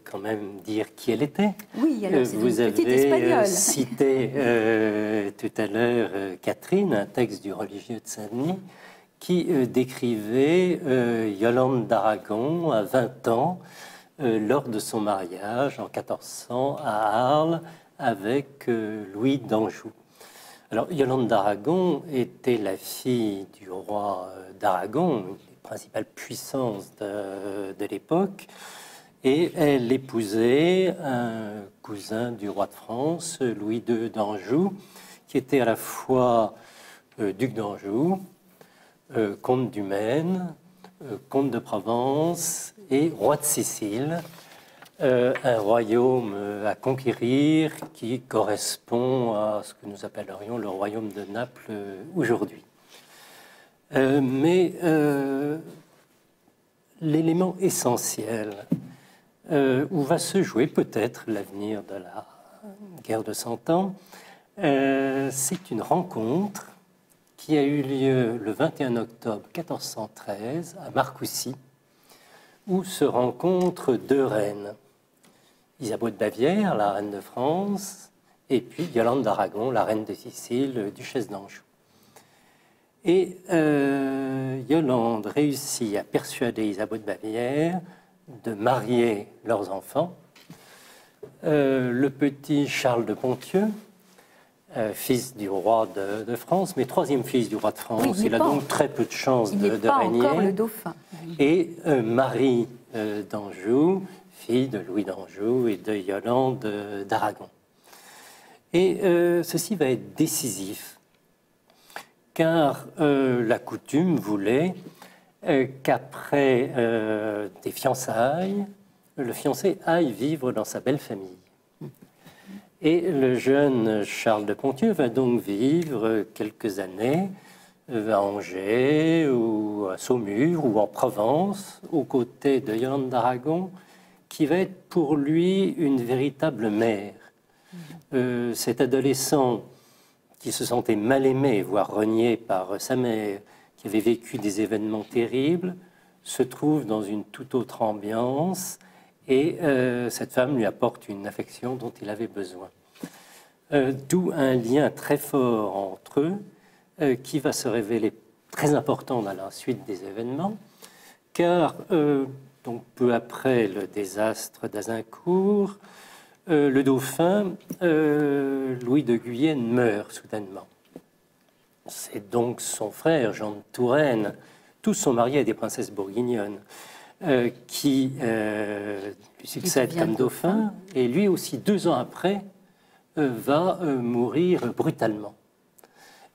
quand même dire qui elle était. Oui, alors c'est une Vous petite avez espagnole. cité tout à l'heure Catherine, un texte du religieux de Saint-Denis, qui décrivait Yolande d'Aragon à 20 ans lors de son mariage en 1400 à Arles avec Louis d'Anjou. Alors Yolande d'Aragon était la fille du roi d'Aragon, une des principales puissances de l'époque, et elle épousait un cousin du roi de France, Louis II d'Anjou, qui était à la fois duc d'Anjou, comte du Maine, comte de Provence et roi de Sicile, un royaume à conquérir qui correspond à ce que nous appellerions le royaume de Naples aujourd'hui. Mais l'élément essentiel où va se jouer peut-être l'avenir de la guerre de 100 ans, c'est une rencontre qui a eu lieu le 21 octobre 1413 à Marcoussis, où se rencontrent deux reines, Isabeau de Bavière, la reine de France, et puis Yolande d'Aragon, la reine de Sicile, duchesse d'Anjou. Et Yolande réussit à persuader Isabeau de Bavière de marier leurs enfants. Le petit Charles de Ponthieu, fils du roi de France, mais troisième fils du roi de France. Oui, il a donc très peu de chances de régner. Encore le dauphin. Et Marie d'Anjou, fille de Louis d'Anjou et de Yolande d'Aragon. Et ceci va être décisif, car la coutume voulait qu'après des fiançailles, le fiancé aille vivre dans sa belle famille. Et le jeune Charles de Ponthieu va donc vivre quelques années à Angers ou à Saumur ou en Provence, aux côtés de Yolande d'Aragon, qui va être pour lui une véritable mère. Cet adolescent qui se sentait mal aimé, voire renié par sa mère, qui avait vécu des événements terribles, se trouve dans une toute autre ambiance et cette femme lui apporte une affection dont il avait besoin. D'où un lien très fort entre eux qui va se révéler très important dans la suite des événements, car donc peu après le désastre d'Azincourt, le dauphin Louis de Guyenne meurt soudainement. C'est donc son frère Jean de Touraine, tous sont mariés à des princesses bourguignonnes, qui lui succède comme dauphin, et lui aussi 2 ans après va mourir brutalement.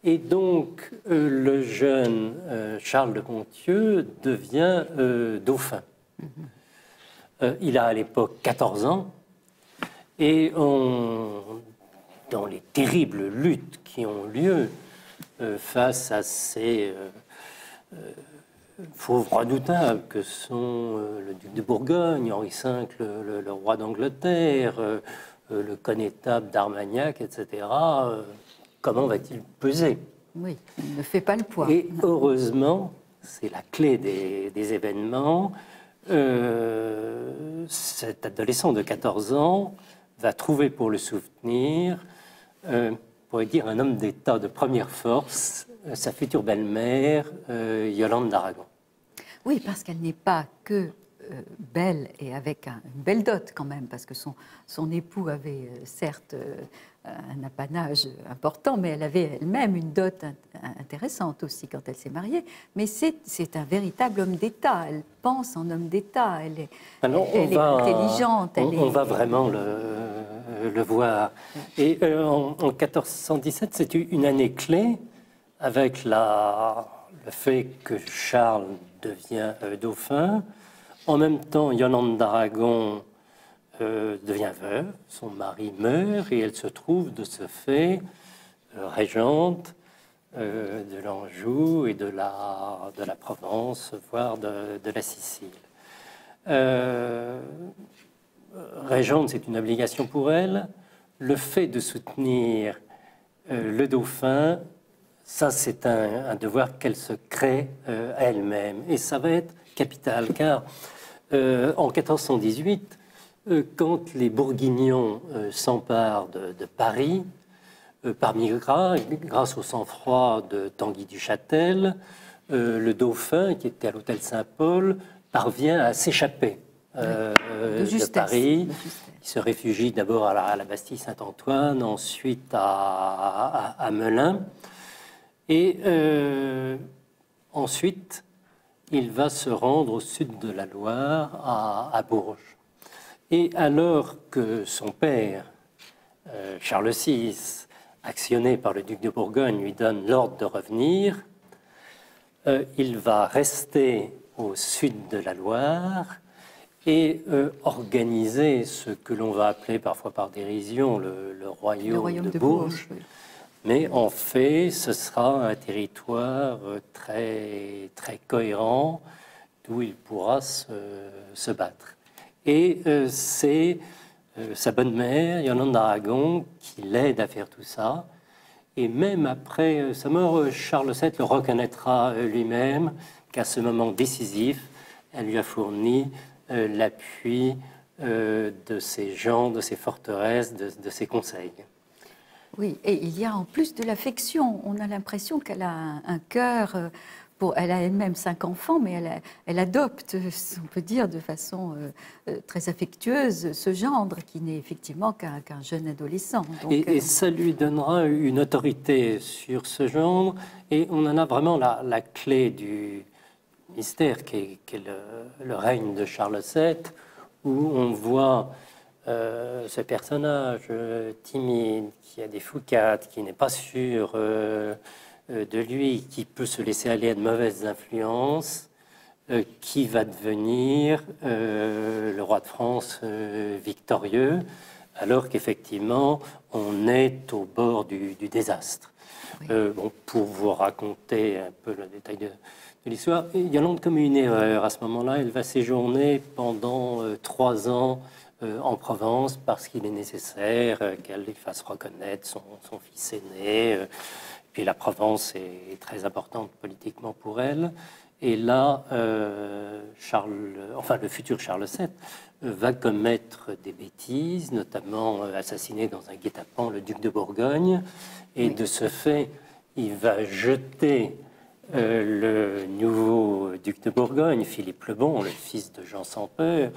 Et donc le jeune Charles de Ponthieu devient dauphin. Il a à l'époque 14 ans, et dans les terribles luttes qui ont lieu face à ces fauves redoutables que sont le duc de Bourgogne, Henri V, le roi d'Angleterre, le connétable d'Armagnac, etc., comment va-t-il peser? Oui, il ne fait pas le poids. Et heureusement, c'est la clé des événements, cet adolescent de 14 ans va trouver pour le soutenir, on pourrait dire un homme d'État de première force, sa future belle-mère, Yolande d'Aragon. Oui, parce qu'elle n'est pas que belle et avec une belle dot quand même, parce que son époux avait certes un apanage important, mais elle avait elle-même une dot intéressante aussi quand elle s'est mariée. Mais c'est un véritable homme d'État. Elle pense en homme d'État. Elle est, elle est intelligente. On va vraiment le voir. Et en 1417, c'est une année clé avec le fait que Charles devient dauphin. En même temps, Yolande d'Aragon devient veuve, son mari meurt et elle se trouve de ce fait régente de l'Anjou et de la Provence, voire de la Sicile. Régente, c'est une obligation pour elle. Le fait de soutenir le dauphin, ça c'est un devoir qu'elle se crée à elle-même. Et ça va être capital, car en 1418, quand les Bourguignons s'emparent de Paris, par Migras, grâce au sang-froid de Tanguy du Châtel, le dauphin, qui était à l'hôtel Saint-Paul, parvient à s'échapper de Paris. Il se réfugie d'abord à la Bastille Saint-Antoine, ensuite à Melun. Et ensuite, il va se rendre au sud de la Loire, à Bourges. Et alors que son père, Charles VI, actionné par le duc de Bourgogne, lui donne l'ordre de revenir, il va rester au sud de la Loire et organiser ce que l'on va appeler parfois par dérision le royaume de Bourges. Oui. Mais en fait, ce sera un territoire très, très cohérent d'où il pourra se battre. Et c'est sa bonne mère, Yolande d'Aragon, qui l'aide à faire tout ça. Et même après sa mort, Charles VII le reconnaîtra lui-même qu'à ce moment décisif, elle lui a fourni l'appui de ses gens, de ses forteresses, de ses conseils. Oui, et il y a en plus de l'affection. On a l'impression qu'elle a un cœur. Elle a elle-même 5 enfants, mais elle adopte, on peut dire, de façon très affectueuse ce gendre qui n'est effectivement qu'un jeune adolescent. Donc, et ça lui donnera une autorité sur ce gendre, et on en a vraiment la clé du mystère qui est le règne de Charles VII, où on voit ce personnage timide, qui a des foucades, qui n'est pas sûr de lui, qui peut se laisser aller à de mauvaises influences, qui va devenir le roi de France victorieux, alors qu'effectivement, on est au bord du désastre. Oui. Bon, pour vous raconter un peu le détail de l'histoire, Yolande commet une erreur à ce moment-là. Elle va séjourner pendant 3 ans en Provence parce qu'il est nécessaire qu'elle fasse reconnaître son fils aîné. Puis la Provence est très importante politiquement pour elle. Et là, le futur Charles VII va commettre des bêtises, notamment assassiner dans un guet-apens le duc de Bourgogne. Et de ce fait, il va jeter le nouveau duc de Bourgogne, Philippe le Bon, le fils de Jean sans peur,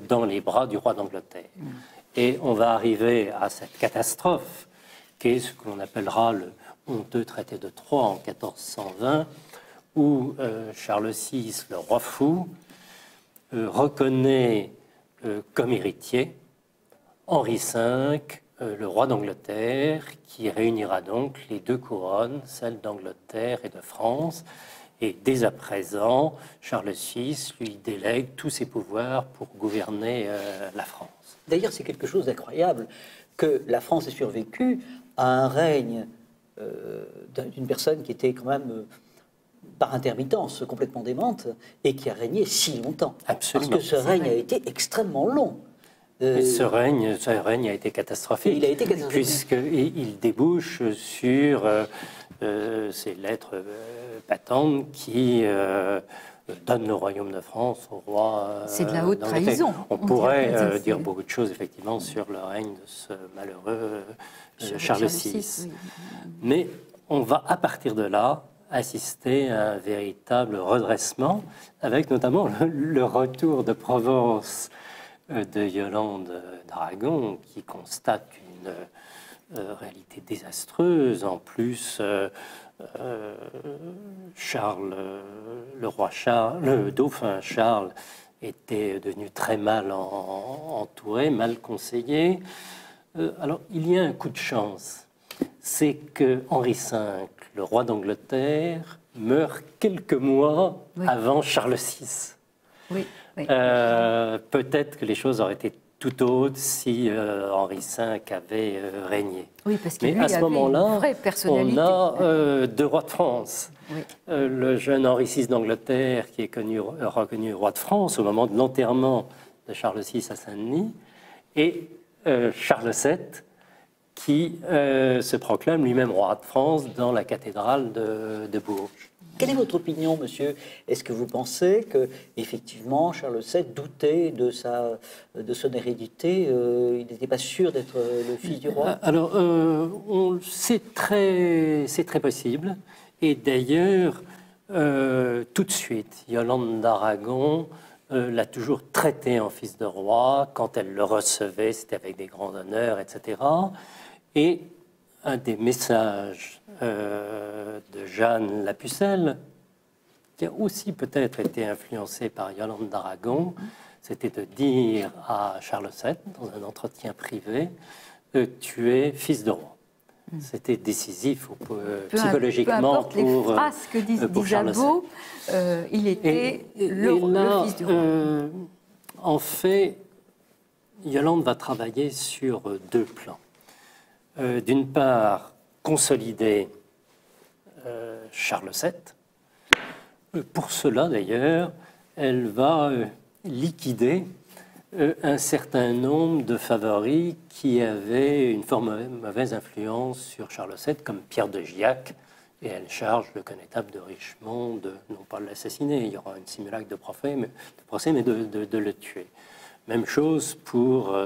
dans les bras du roi d'Angleterre. Et on va arriver à cette catastrophe, qui est ce que l'on appellera le honteux traité de Troyes en 1420, où Charles VI, le roi fou, reconnaît comme héritier Henri V, le roi d'Angleterre, qui réunira donc les 2 couronnes, celle d'Angleterre et de France. Et dès à présent, Charles VI lui délègue tous ses pouvoirs pour gouverner la France. D'ailleurs, c'est quelque chose d'incroyable que la France ait survécu à un règne d'une personne qui était quand même par intermittence complètement démente et qui a régné si longtemps. Absolument. Parce que ce règne a été extrêmement long. Et ce règne a été catastrophique. Il a été catastrophique. Puisqu'il débouche sur ces lettres patentes qui donnent le royaume de France au roi. C'est de la haute trahison. On pourrait dire beaucoup de choses, effectivement, sur le règne de ce malheureux Charles VI. Oui. Mais on va, à partir de là, assisté à un véritable redressement, avec notamment le retour de Provence de Yolande d'Aragon, qui constate une réalité désastreuse. En plus, Charles, le dauphin Charles était devenu très mal entouré, mal conseillé. Alors, il y a un coup de chance, c'est que Henri V, le roi d'Angleterre, meurt quelques mois avant Charles VI. Oui, oui. Peut-être que les choses auraient été tout autres si Henri V avait régné. Oui, parce que mais lui, à ce moment-là, on a deux rois de France. Oui. Le jeune Henri VI d'Angleterre, qui est reconnu roi de France au moment de l'enterrement de Charles VI à Saint-Denis, et Charles VII, qui se proclame lui-même roi de France dans la cathédrale de Bourges. Quelle est votre opinion, monsieur? Est-ce que vous pensez que, effectivement, Charles VII doutait de son hérédité? Il n'était pas sûr d'être le fils du roi? Alors, c'est très possible. Et d'ailleurs, tout de suite, Yolande d'Aragon l'a toujours traité en fils de roi. Quand elle le recevait, c'était avec des grands honneurs, etc. Et un des messages de Jeanne la Pucelle, qui a aussi peut-être été influencé par Yolande d'Aragon, c'était de dire à Charles VII, dans un entretien privé, tu es fils de roi. C'était décisif psychologiquement peu importe les phrases que dit Isabeau, il était le fils du roi. En fait, Yolande va travailler sur deux plans. D'une part, consolider Charles VII. Pour cela, d'ailleurs, elle va liquider un certain nombre de favoris qui avaient une mauvaise influence sur Charles VII, comme Pierre de Giac, et elle charge le connétable de Richemont de, non pas de l'assassiner, il y aura une simulacre de procès, mais de le tuer. Même chose pour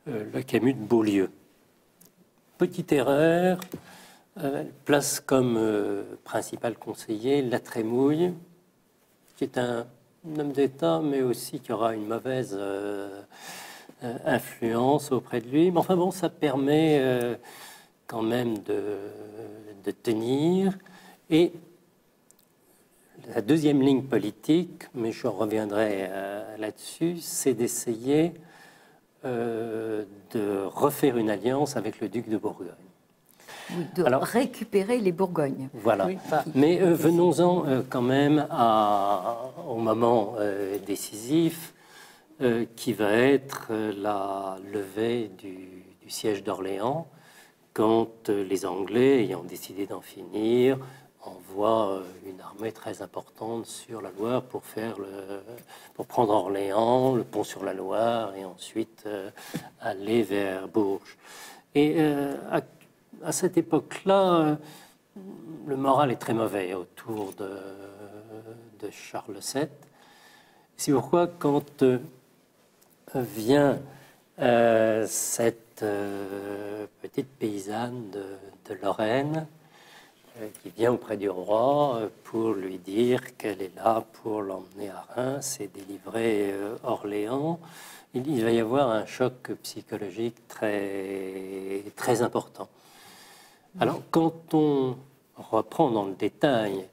le Camus de Beaulieu. Petite erreur, elle place comme principal conseiller La Trémouille, qui est un homme d'État, mais aussi qui aura une mauvaise influence auprès de lui. Mais enfin bon, ça permet quand même de tenir. Et la deuxième ligne politique, mais je reviendrai là-dessus, c'est d'essayer de refaire une alliance avec le duc de Bourgogne. Oui, de récupérer les Bourgognes. Voilà. Oui, mais venons-en quand même au moment décisif qui va être la levée du siège d'Orléans, quand les Anglais, ayant décidé d'en finir, envoient une armée très importante sur la Loire pour prendre Orléans, le pont sur la Loire, et ensuite aller vers Bourges. Et à cette époque-là, le moral est très mauvais autour de Charles VII. C'est pourquoi, quand vient cette petite paysanne de Lorraine, qui vient auprès du roi pour lui dire qu'elle est là pour l'emmener à Reims et délivrer Orléans, il va y avoir un choc psychologique très, très important. Alors, quand on reprend dans le détail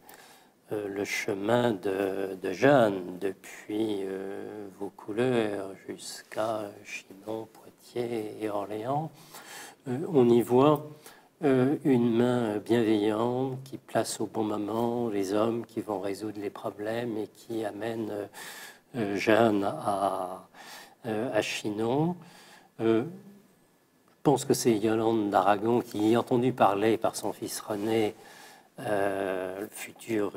le chemin de Jeanne depuis Vaucouleurs jusqu'à Chinon, Poitiers et Orléans, on y voit une main bienveillante qui place au bon moment les hommes qui vont résoudre les problèmes et qui amènent Jeanne à Chinon. Je pense que c'est Yolande d'Aragon qui, entendu parler par son fils René, le futur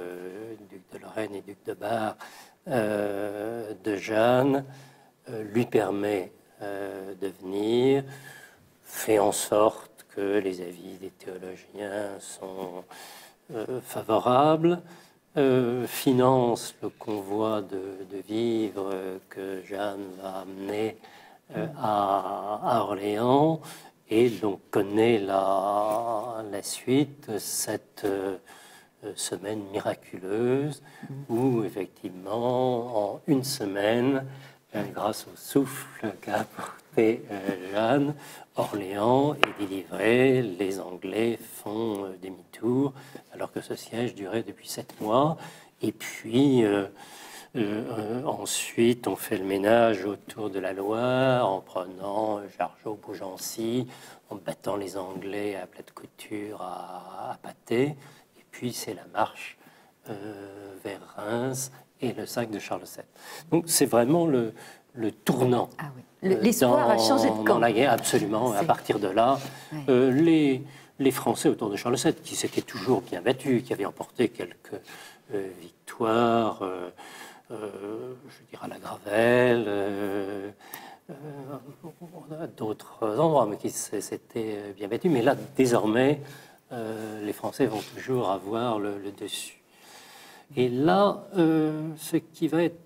duc de Lorraine et duc de Bar, de Jeanne, lui permet de venir, fait en sorte que les avis des théologiens sont favorables, finance le convoi de vivres que Jeanne va amener à Orléans, et donc connaît la suite, cette semaine miraculeuse où, effectivement, en une semaine, grâce au souffle qu'a apporté Jeanne, Orléans est délivré, les Anglais font demi-tour, alors que ce siège durait depuis 7 mois. Et puis, ensuite, on fait le ménage autour de la Loire, en prenant Jargeau, Beaugency, en battant les Anglais à plat de couture à Patay. Et puis, c'est la marche vers Reims et le sac de Charles VII. Donc, c'est vraiment le tournant. Ah oui. L'espoir a changé de camp. Dans la guerre, absolument. À partir de là, les Français autour de Charles VII, qui s'étaient toujours bien battus, qui avaient emporté quelques victoires, je dirais à la Gravelle, à d'autres endroits, mais qui s'étaient bien battus. Mais là, désormais, les Français vont toujours avoir le dessus. Et là, ce qui va être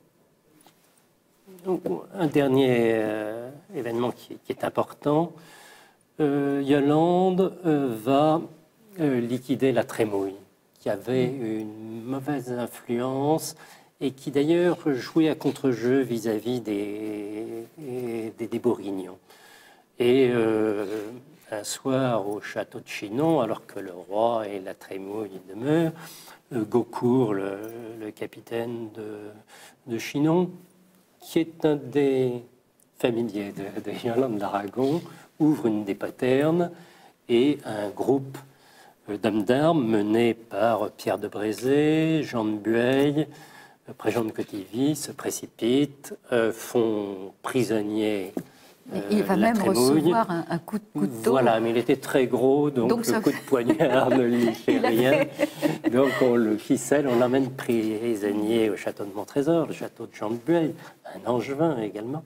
donc, un dernier événement qui est important, Yolande va liquider la Trémouille, qui avait une mauvaise influence et qui d'ailleurs jouait à contre-jeu vis-à-vis des Bourguignons. Et un soir au château de Chinon, alors que le roi et la Trémouille demeurent, Gaucourt, le capitaine de Chinon, qui est un des familiers de Yolande d'Aragon, ouvre une des paternes et un groupe d'hommes d'armes menés par Pierre de Brézé, Jean de Bueil, Préjean de Cotivy se précipitent, font prisonnier il va même recevoir un coup de couteau. Voilà, mais il était très gros, donc le coup de poignard ne lui fait rien. Donc on le ficelle, on l'emmène prisonnier au château de Montrésor, le château de Jean de Bueil, un Angevin également.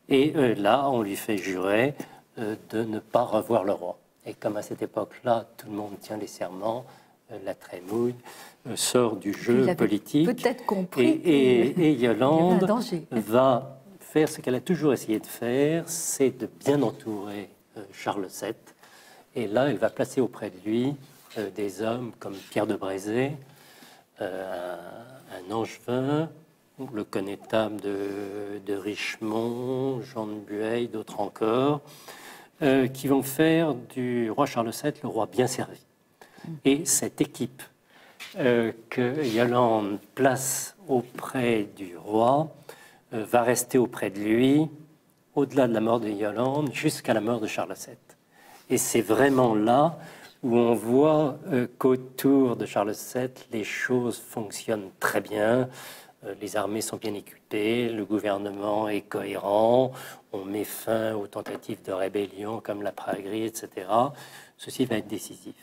Et là, on lui fait jurer de ne pas revoir le roi. Et comme à cette époque-là, tout le monde tient les serments, la Trémouille sort du jeu politique. Peut-être compris. Et Yolande va faire ce qu'elle a toujours essayé de faire, c'est de bien entourer Charles VII. Et là, elle va placer auprès de lui des hommes comme Pierre de Brézé, un Angevin, le connétable de Richemont, Jean de Bueil, d'autres encore, qui vont faire du roi Charles VII le roi bien servi. Et cette équipe que Yolande place auprès du roi va rester auprès de lui, au-delà de la mort de Yolande, jusqu'à la mort de Charles VII. Et c'est vraiment là où on voit qu'autour de Charles VII, les choses fonctionnent très bien. Les armées sont bien équipées, le gouvernement est cohérent, on met fin aux tentatives de rébellion comme la Praguerie, etc. Ceci va être décisif.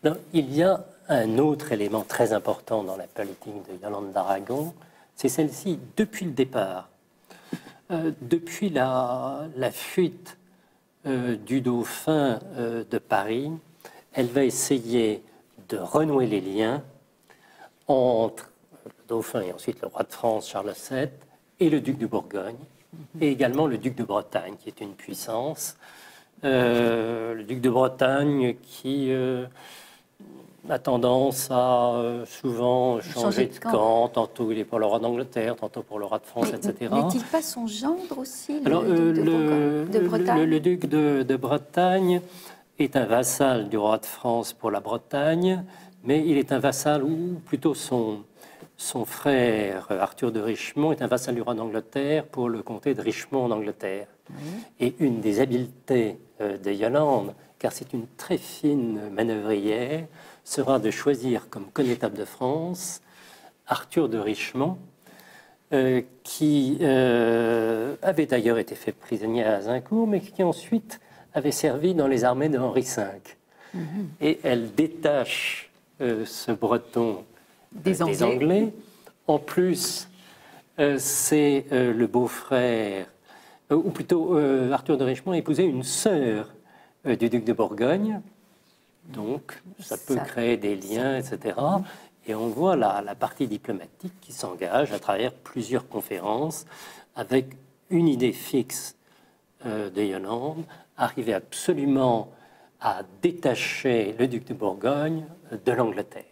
Donc, il y a un autre élément très important dans la politique de Yolande d'Aragon, c'est celle-ci depuis le départ. Depuis la fuite du dauphin de Paris, elle va essayer de renouer les liens entre le dauphin et ensuite le roi de France, Charles VII, et le duc de Bourgogne, et également le duc de Bretagne, qui est une puissance. Le duc de Bretagne qui a tendance à souvent changer de camp. Tantôt il est pour le roi d'Angleterre, tantôt pour le roi de France, etc. N'est-il pas son gendre aussi, Alors, de Bretagne? Le duc de Bretagne est un vassal du roi de France pour la Bretagne, mais il est un vassal, ou plutôt son frère Arthur de Richemont est un vassal du roi d'Angleterre pour le comté de Richemont en Angleterre. Et une des habiletés de Yolande, car c'est une très fine manœuvrière, sera de choisir comme connétable de France Arthur de Richemont, qui avait d'ailleurs été fait prisonnier à Azincourt, mais qui ensuite avait servi dans les armées de Henri V. Et elle détache ce Breton des Anglais. En plus, c'est le beau-frère, ou plutôt Arthur de Richemont a épousé une sœur du duc de Bourgogne. Donc, ça peut créer des liens, etc. Et on voit la partie diplomatique qui s'engage à travers plusieurs conférences avec une idée fixe de Yolande, arriver absolument à détacher le duc de Bourgogne de l'Angleterre.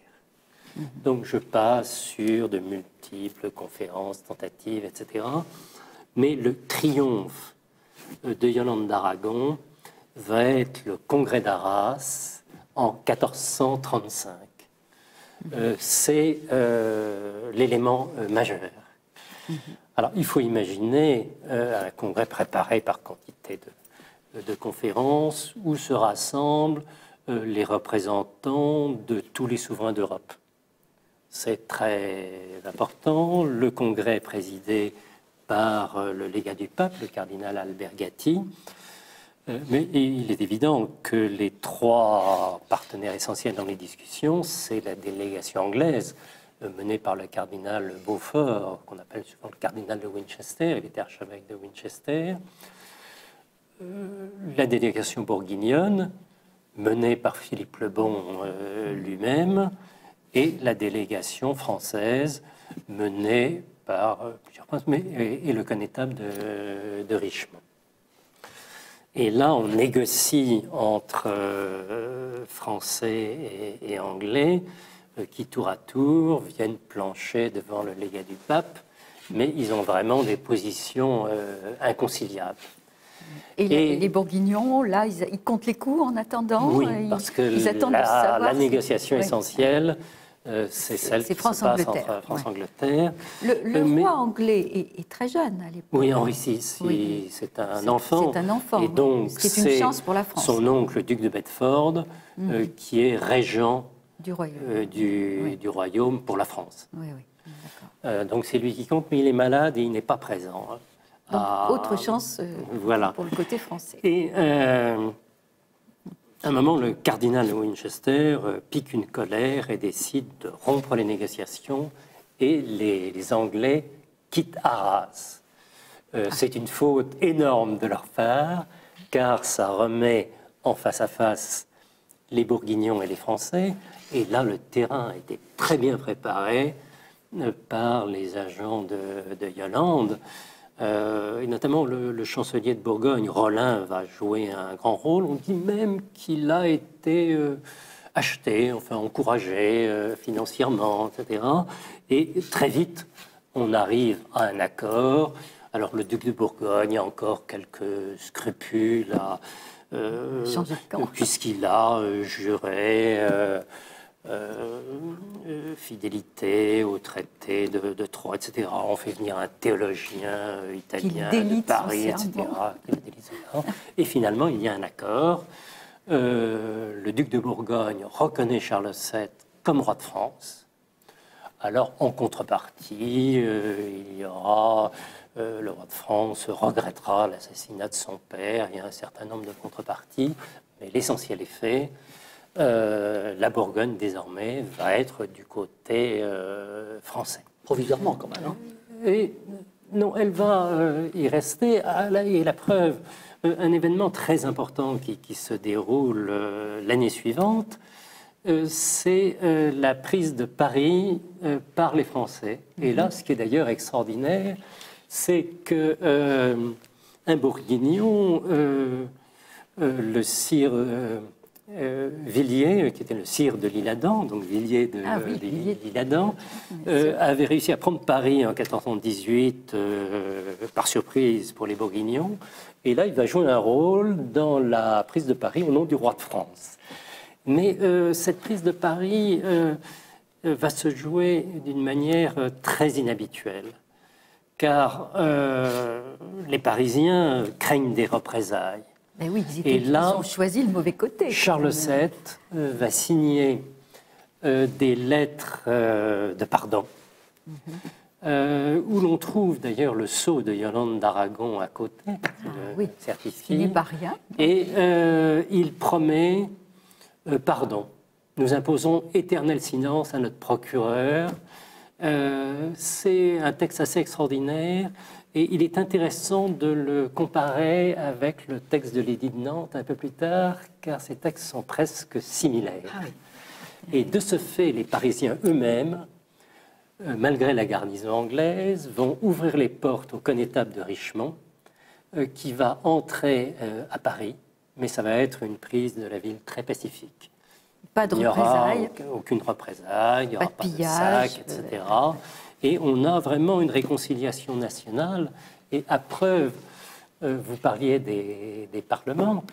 Donc je passe sur de multiples conférences, tentatives, etc. Mais le triomphe de Yolande d'Aragon va être le congrès d'Arras en 1435. C'est l'élément majeur. Alors il faut imaginer un congrès préparé par quantité de conférences où se rassemblent les représentants de tous les souverains d'Europe. C'est très important. Le congrès est présidé par le légat du pape, le cardinal Albergati. Mais il est évident que les trois partenaires essentiels dans les discussions, c'est la délégation anglaise menée par le cardinal Beaufort, qu'on appelle souvent le cardinal de Winchester, il était archevêque de Winchester, la délégation bourguignonne, menée par Philippe le Bon lui-même, et la délégation française, menée par plusieurs princes, et le connétable de Richemont. Et là, on négocie entre Français et Anglais qui, tour à tour, viennent plancher devant le légat du pape, mais ils ont vraiment des positions inconciliables. Et les Bourguignons, là, ils comptent les coups en attendant. Oui, parce que ils attendent de savoir la négociation essentielle, c'est celle qui se passe entre France-Angleterre. Le roi anglais est très jeune à l'époque. Oui, Henri VI, c'est un enfant. C'est un enfant, et donc ce qui est une chance pour la France. Son oncle, le duc de Bedford, qui est régent du royaume, du royaume pour la France. Oui, d'accord. Donc c'est lui qui compte, mais il est malade et il n'est pas présent. Donc autre chance voilà. pour le côté français. Et à un moment, le cardinal de Winchester pique une colère et décide de rompre les négociations et les Anglais quittent Arras. C'est une faute énorme de leur part, car ça remet en face à face les Bourguignons et les Français. Et là, le terrain était très bien préparé par les agents de Yolande. Et notamment le chancelier de Bourgogne, Rollin, va jouer un grand rôle. On dit même qu'il a été acheté, enfin encouragé financièrement, etc. Et très vite, on arrive à un accord. Alors le duc de Bourgogne a encore quelques scrupules puisqu'il a juré fidélité au traité de Troyes, etc. On fait venir un théologien italien de Paris, etc. Et finalement, il y a un accord. Le duc de Bourgogne reconnaît Charles VII comme roi de France. Alors, en contrepartie, il y aura le roi de France regrettera l'assassinat de son père. Il y a un certain nombre de contreparties, mais l'essentiel est fait. La Bourgogne, désormais, va être du côté français. Provisoirement, quand même. Et, non, elle va y rester. Et la preuve, un événement très important qui se déroule l'année suivante, c'est la prise de Paris par les Français. Et là, ce qui est d'ailleurs extraordinaire, c'est que un Bourguignon, le sire Villiers, qui était le sire de l'Isle-Adam, donc Villiers de l'Isle-Adam, avait réussi à prendre Paris en 1418 par surprise pour les Bourguignons. Et là, il va jouer un rôle dans la prise de Paris au nom du roi de France. Mais cette prise de Paris va se jouer d'une manière très inhabituelle, car les Parisiens craignent des représailles. Mais oui, ils ont choisi le mauvais côté. Charles VII va signer des lettres de pardon, où l'on trouve d'ailleurs le sceau de Yolande d'Aragon à côté, certifié. Il n'est pas rien. Et il promet pardon. Nous imposons éternel silence à notre procureur. C'est un texte assez extraordinaire. Et il est intéressant de le comparer avec le texte de l'édit de Nantes un peu plus tard, car ces textes sont presque similaires. Et de ce fait, les Parisiens eux-mêmes, malgré la garnison anglaise, vont ouvrir les portes au connétable de Richemont, qui va entrer à Paris mais ça va être une prise de la ville très pacifique. Pas de il n'y aura représailles. aucune représaille, il n'y aura Pas pas de de pillage, sac, etc. Et on a vraiment une réconciliation nationale. Et à preuve, vous parliez des parlements,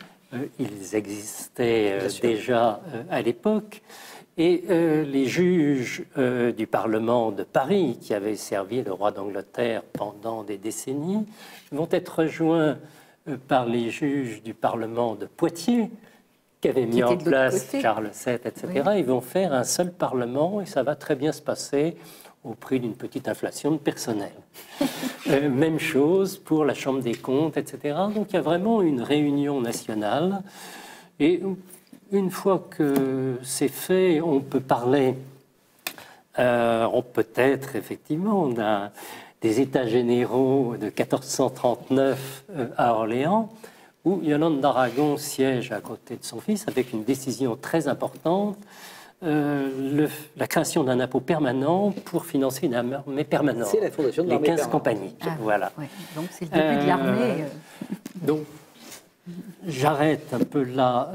ils existaient déjà à l'époque. Et les juges du Parlement de Paris, qui avaient servi le roi d'Angleterre pendant des décennies, vont être rejoints par les juges du Parlement de Poitiers, qui avaient mis en place Charles VII, etc. Oui. Ils vont faire un seul Parlement et ça va très bien se passer au prix d'une petite inflation de personnel. Même chose pour la Chambre des comptes, etc. Donc il y a vraiment une réunion nationale. Et une fois que c'est fait, on peut parler, on peut être effectivement des États généraux de 1439 à Orléans, où Yolande d'Aragon siège à côté de son fils avec une décision très importante, la création d'un impôt permanent pour financer une armée permanente. C'est la fondation de les l'armée 15 compagnies. Ah, voilà. ouais. Donc c'est le début de l'armée. Donc, j'arrête un peu là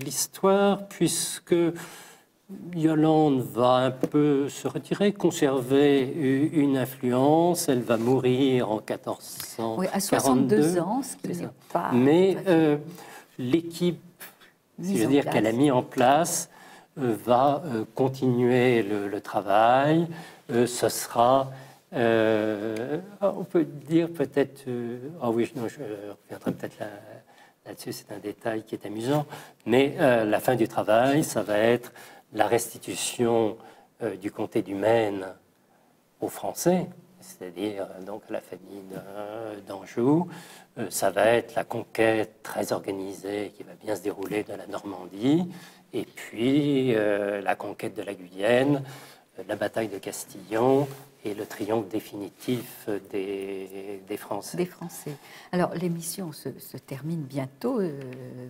l'histoire, puisque Yolande va un peu se retirer, conserver une influence. Elle va mourir en 1442. Oui, à 62 ans, ce qui n'est pas... Mais l'équipe, si je veux dire, qu'elle a mis en place va continuer le travail. Ce sera... on peut dire peut-être... Ah oui, non, je reviendrai peut-être là-dessus, c'est un détail qui est amusant. Mais la fin du travail, ça va être la restitution du comté du Maine aux Français, c'est-à-dire donc la famille d'Anjou. Ça va être la conquête très organisée qui va bien se dérouler de la Normandie, et puis la conquête de la Guyenne, la bataille de Castillon et le triomphe définitif des Français. Des Français. Alors, l'émission se termine bientôt,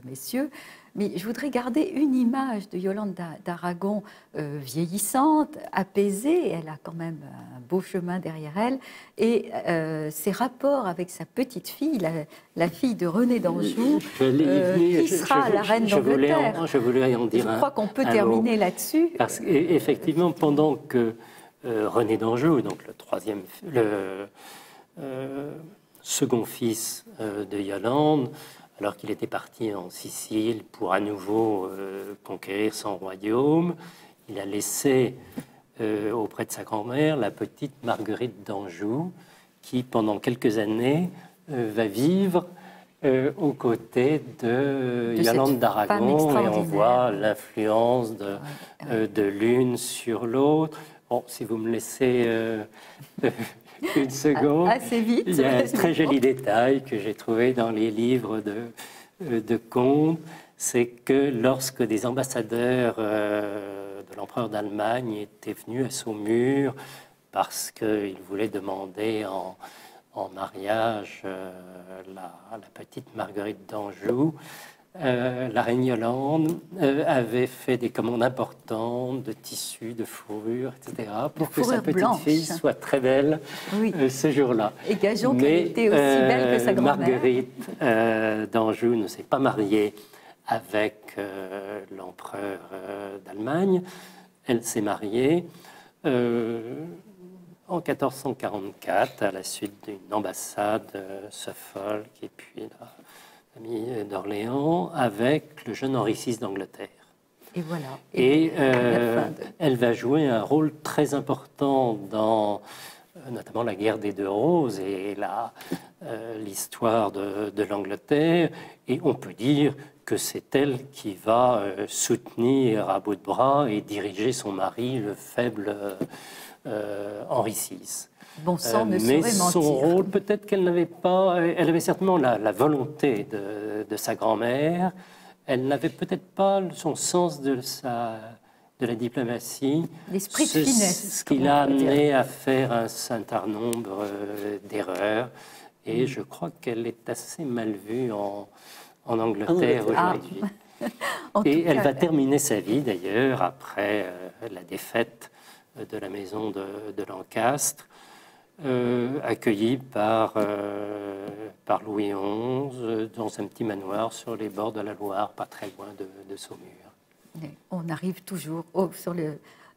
messieurs, mais je voudrais garder une image de Yolande d'Aragon vieillissante, apaisée. Elle a quand même un beau chemin derrière elle. Et ses rapports avec sa petite fille, la fille de René d'Anjou, qui sera la reine d'Angleterre. Je voulais en dire. Je crois qu'on peut terminer là-dessus. Parce qu'effectivement, pendant que René d'Anjou, donc le second fils de Yolande, alors qu'il était parti en Sicile pour à nouveau conquérir son royaume, il a laissé auprès de sa grand-mère la petite Marguerite d'Anjou, qui pendant quelques années va vivre aux côtés de Yolande d'Aragon, et on voit l'influence de l'une sur l'autre. Bon, si vous me laissez une seconde, assez vite. Il y a un très joli détail que j'ai trouvé dans les livres de contes, c'est que lorsque des ambassadeurs de l'empereur d'Allemagne étaient venus à Saumur parce qu'ils voulaient demander en mariage la petite Marguerite d'Anjou, la reine Yolande avait fait des commandes importantes de tissus, de fourrures, etc., pour que sa petite fille soit très belle ce jour-là. Et gageons qu'elle était aussi belle que sa grand-mère. Marguerite d'Anjou ne s'est pas mariée avec l'empereur d'Allemagne. Elle s'est mariée en 1444 à la suite d'une ambassade Suffolk et puis la famille d'Orléans avec le jeune Henri VI d'Angleterre. Et voilà. Et elle va jouer un rôle très important dans notamment la guerre des Deux Roses et l'histoire de l'Angleterre. Et on peut dire que c'est elle qui va soutenir à bout de bras et diriger son mari, le faible Henri VI. Bon sang ne mais saurait mentir. son rôle, peut-être qu'elle n'avait pas... Elle avait certainement la volonté de sa grand-mère. Elle n'avait peut-être pas son sens de la diplomatie. L'esprit de finesse. Ce qui l'a amené à faire un certain nombre d'erreurs. Et je crois qu'elle est assez mal vue en Angleterre aujourd'hui. Et elle va terminer sa vie, d'ailleurs, après la défaite de la maison de Lancastre, accueillie par par Louis XI dans un petit manoir sur les bords de la Loire, pas très loin de Saumur. On arrive toujours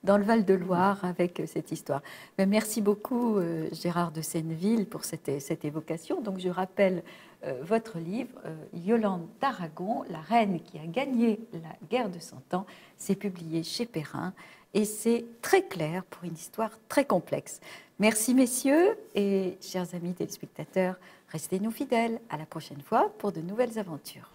dans le Val-de-Loire avec cette histoire. Mais merci beaucoup, Gérard de Senneville, pour cette évocation. Donc, je rappelle votre livre, Yolande d'Aragon, la reine qui a gagné la guerre de 100 ans. C'est publié chez Perrin et c'est très clair pour une histoire très complexe. Merci, messieurs, et chers amis téléspectateurs, restez-nous fidèles. À la prochaine fois pour de nouvelles aventures.